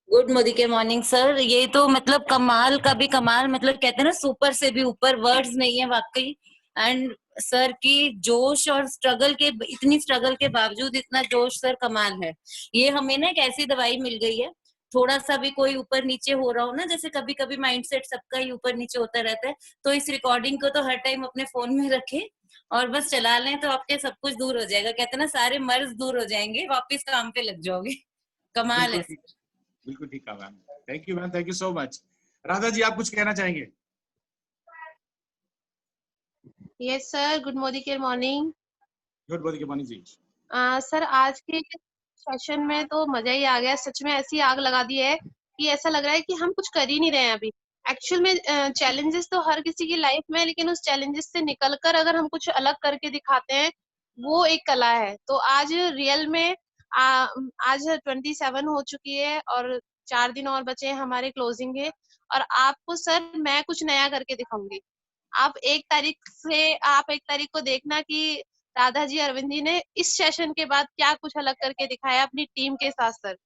Speaker 4: गुड मोदी के मॉर्निंग सर। ये तो मतलब कमाल का भी कमाल, मतलब कहते हैं ना सुपर से भी ऊपर, वर्ड्स नहीं है वाकई। एंड सर की जोश और स्ट्रगल के, इतनी स्ट्रगल के बावजूद इतना जोश, सर कमाल है। ये हमें ना एक ऐसी दवाई मिल गई है, थोड़ा सा भी कोई ऊपर नीचे हो रहा हो ना, जैसे कभी कभी माइंडसेट सबका ही ऊपर नीचे होता रहता है, तो इस रिकॉर्डिंग को तो हर टाइम अपने फोन में रखें और बस चला लें तो आपके सब कुछ दूर हो जाएगा। कहते हैं ना सारे मर्ज दूर हो जाएंगे, वापस काम पे लग जाओगे। कमाल है।
Speaker 1: बिल्कुल ठीक कहा ma'am. Thank you ma'am, thank you so much. Radha ji आप कुछ कहना चाहेंगे?
Speaker 5: Yes sir, good morning.
Speaker 1: Good morning Himani ji.
Speaker 5: Sir आज के सेशन में तो मजा ही आ गया, सच में ऐसी आग लगा दी है कि ऐसा लग रहा है कि हम कुछ कर ही नहीं रहे हैं अभी। एक्चुअल में चैलेंजेस तो हर किसी की लाइफ में है, लेकिन उस चैलेंजेस से निकलकर अगर हम कुछ अलग करके दिखाते हैं, वो एक कला है। तो आज रियल में आज 27 हो चुकी है और 4 दिन और बचे हैं हमारे क्लोजिंग के। और आपको सर मैं कुछ नया करके दिखाऊंगी। आप 1 तारीख को देखना कि राधा जी, अरविंद जी ने इस सेशन के बाद क्या कुछ अलग करके दिखाया अपनी टीम के साथ सर।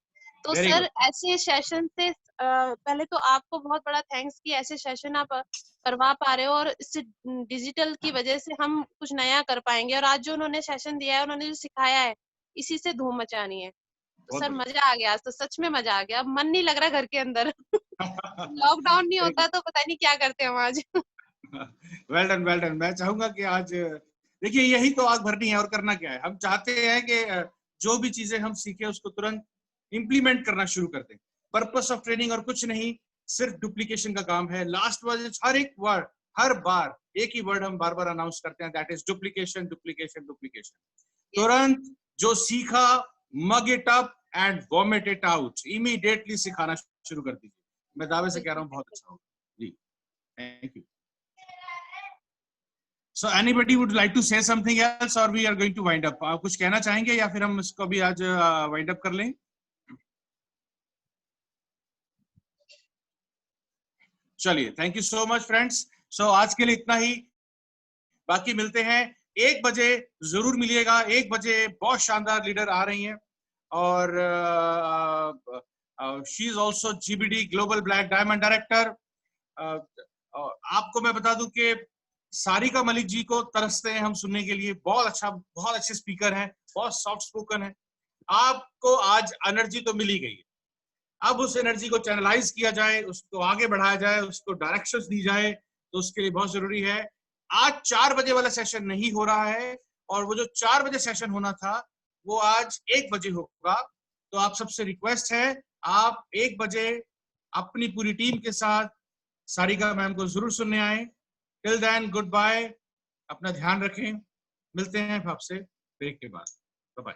Speaker 5: तो
Speaker 1: Very
Speaker 5: सर
Speaker 1: good.
Speaker 5: ऐसे सेशन से पहले तो आपको बहुत बड़ा थैंक्स कि ऐसे सेशन आप करवा पा रहे हो, और इससे डिजिटल की वजह से हम कुछ नया कर पाएंगे। और आज जो उन्होंने सेशन दिया है, उन्होंने जो सिखाया है, इसी से धूम मचानी है। तो
Speaker 1: बहुत
Speaker 5: सर
Speaker 1: बढ़िया।
Speaker 5: मजा आ गया आज, तो सच में मजा आ गया। अब मन नहीं लग रहा घर के अंदर। लॉकडाउन नहीं होता तो पता नहीं क्या करते हम आज।
Speaker 1: Well done, well done. मैं चाहूंगा कि आज देखिए यही तो आग भरनी है, और करना क्या है। हम चाहते हैं कि जो भी चीजें हम सीखे उसको तुरंत इंप्लीमेंट करना शुरू कर दें। पर्पस ऑफ ट्रेनिंग और कुछ नहीं, सिर्फ डुप्लीकेशन का काम है। लास्ट वर्ड, हर एक वर्ड, हर बार एक ही वर्ड हम बार बार अनाउंस करते हैं, that is duplication, duplication, duplication. तुरंत जो सीखा, mug it up and vomit it out, immediately सिखाना शुरू कर दीजिए। मैं दावे से कह रहा हूँ बहुत अच्छा होगा जी। Thank you. So anybody would like to say something else, or we are going to wind up? आप कुछ कहना चाहेंगे या फिर हम इसको भी आज wind up कर लें? चलिए, thank you so much friends. So आज के लिए इतना ही, बाकी मिलते हैं 1 बजे, जरूर मिलिएगा 1 बजे। बहुत शानदार लीडर आ रही हैं, और she is also GBD global black diamond director. आपको मैं बता दूं कि सारिका मलिक जी को तरसते हैं हम सुनने के लिए। बहुत अच्छे स्पीकर हैं, बहुत सॉफ्ट स्पोकन है। आपको आज एनर्जी तो मिल ही गई है, अब उस एनर्जी को चैनलाइज किया जाए, उसको आगे बढ़ाया जाए, उसको डायरेक्शंस दी जाए, तो उसके लिए बहुत जरूरी है। आज 4 बजे वाला सेशन नहीं हो रहा है, और वो जो 4 बजे सेशन होना था वो आज 1 बजे होगा। तो आप सबसे रिक्वेस्ट है, आप 1 बजे अपनी पूरी टीम के साथ सारिका मैम को जरूर सुनने आए। टिल देन गुड बाय, अपना ध्यान रखें, मिलते हैं आपसे ब्रेक के बाद। Bye bye.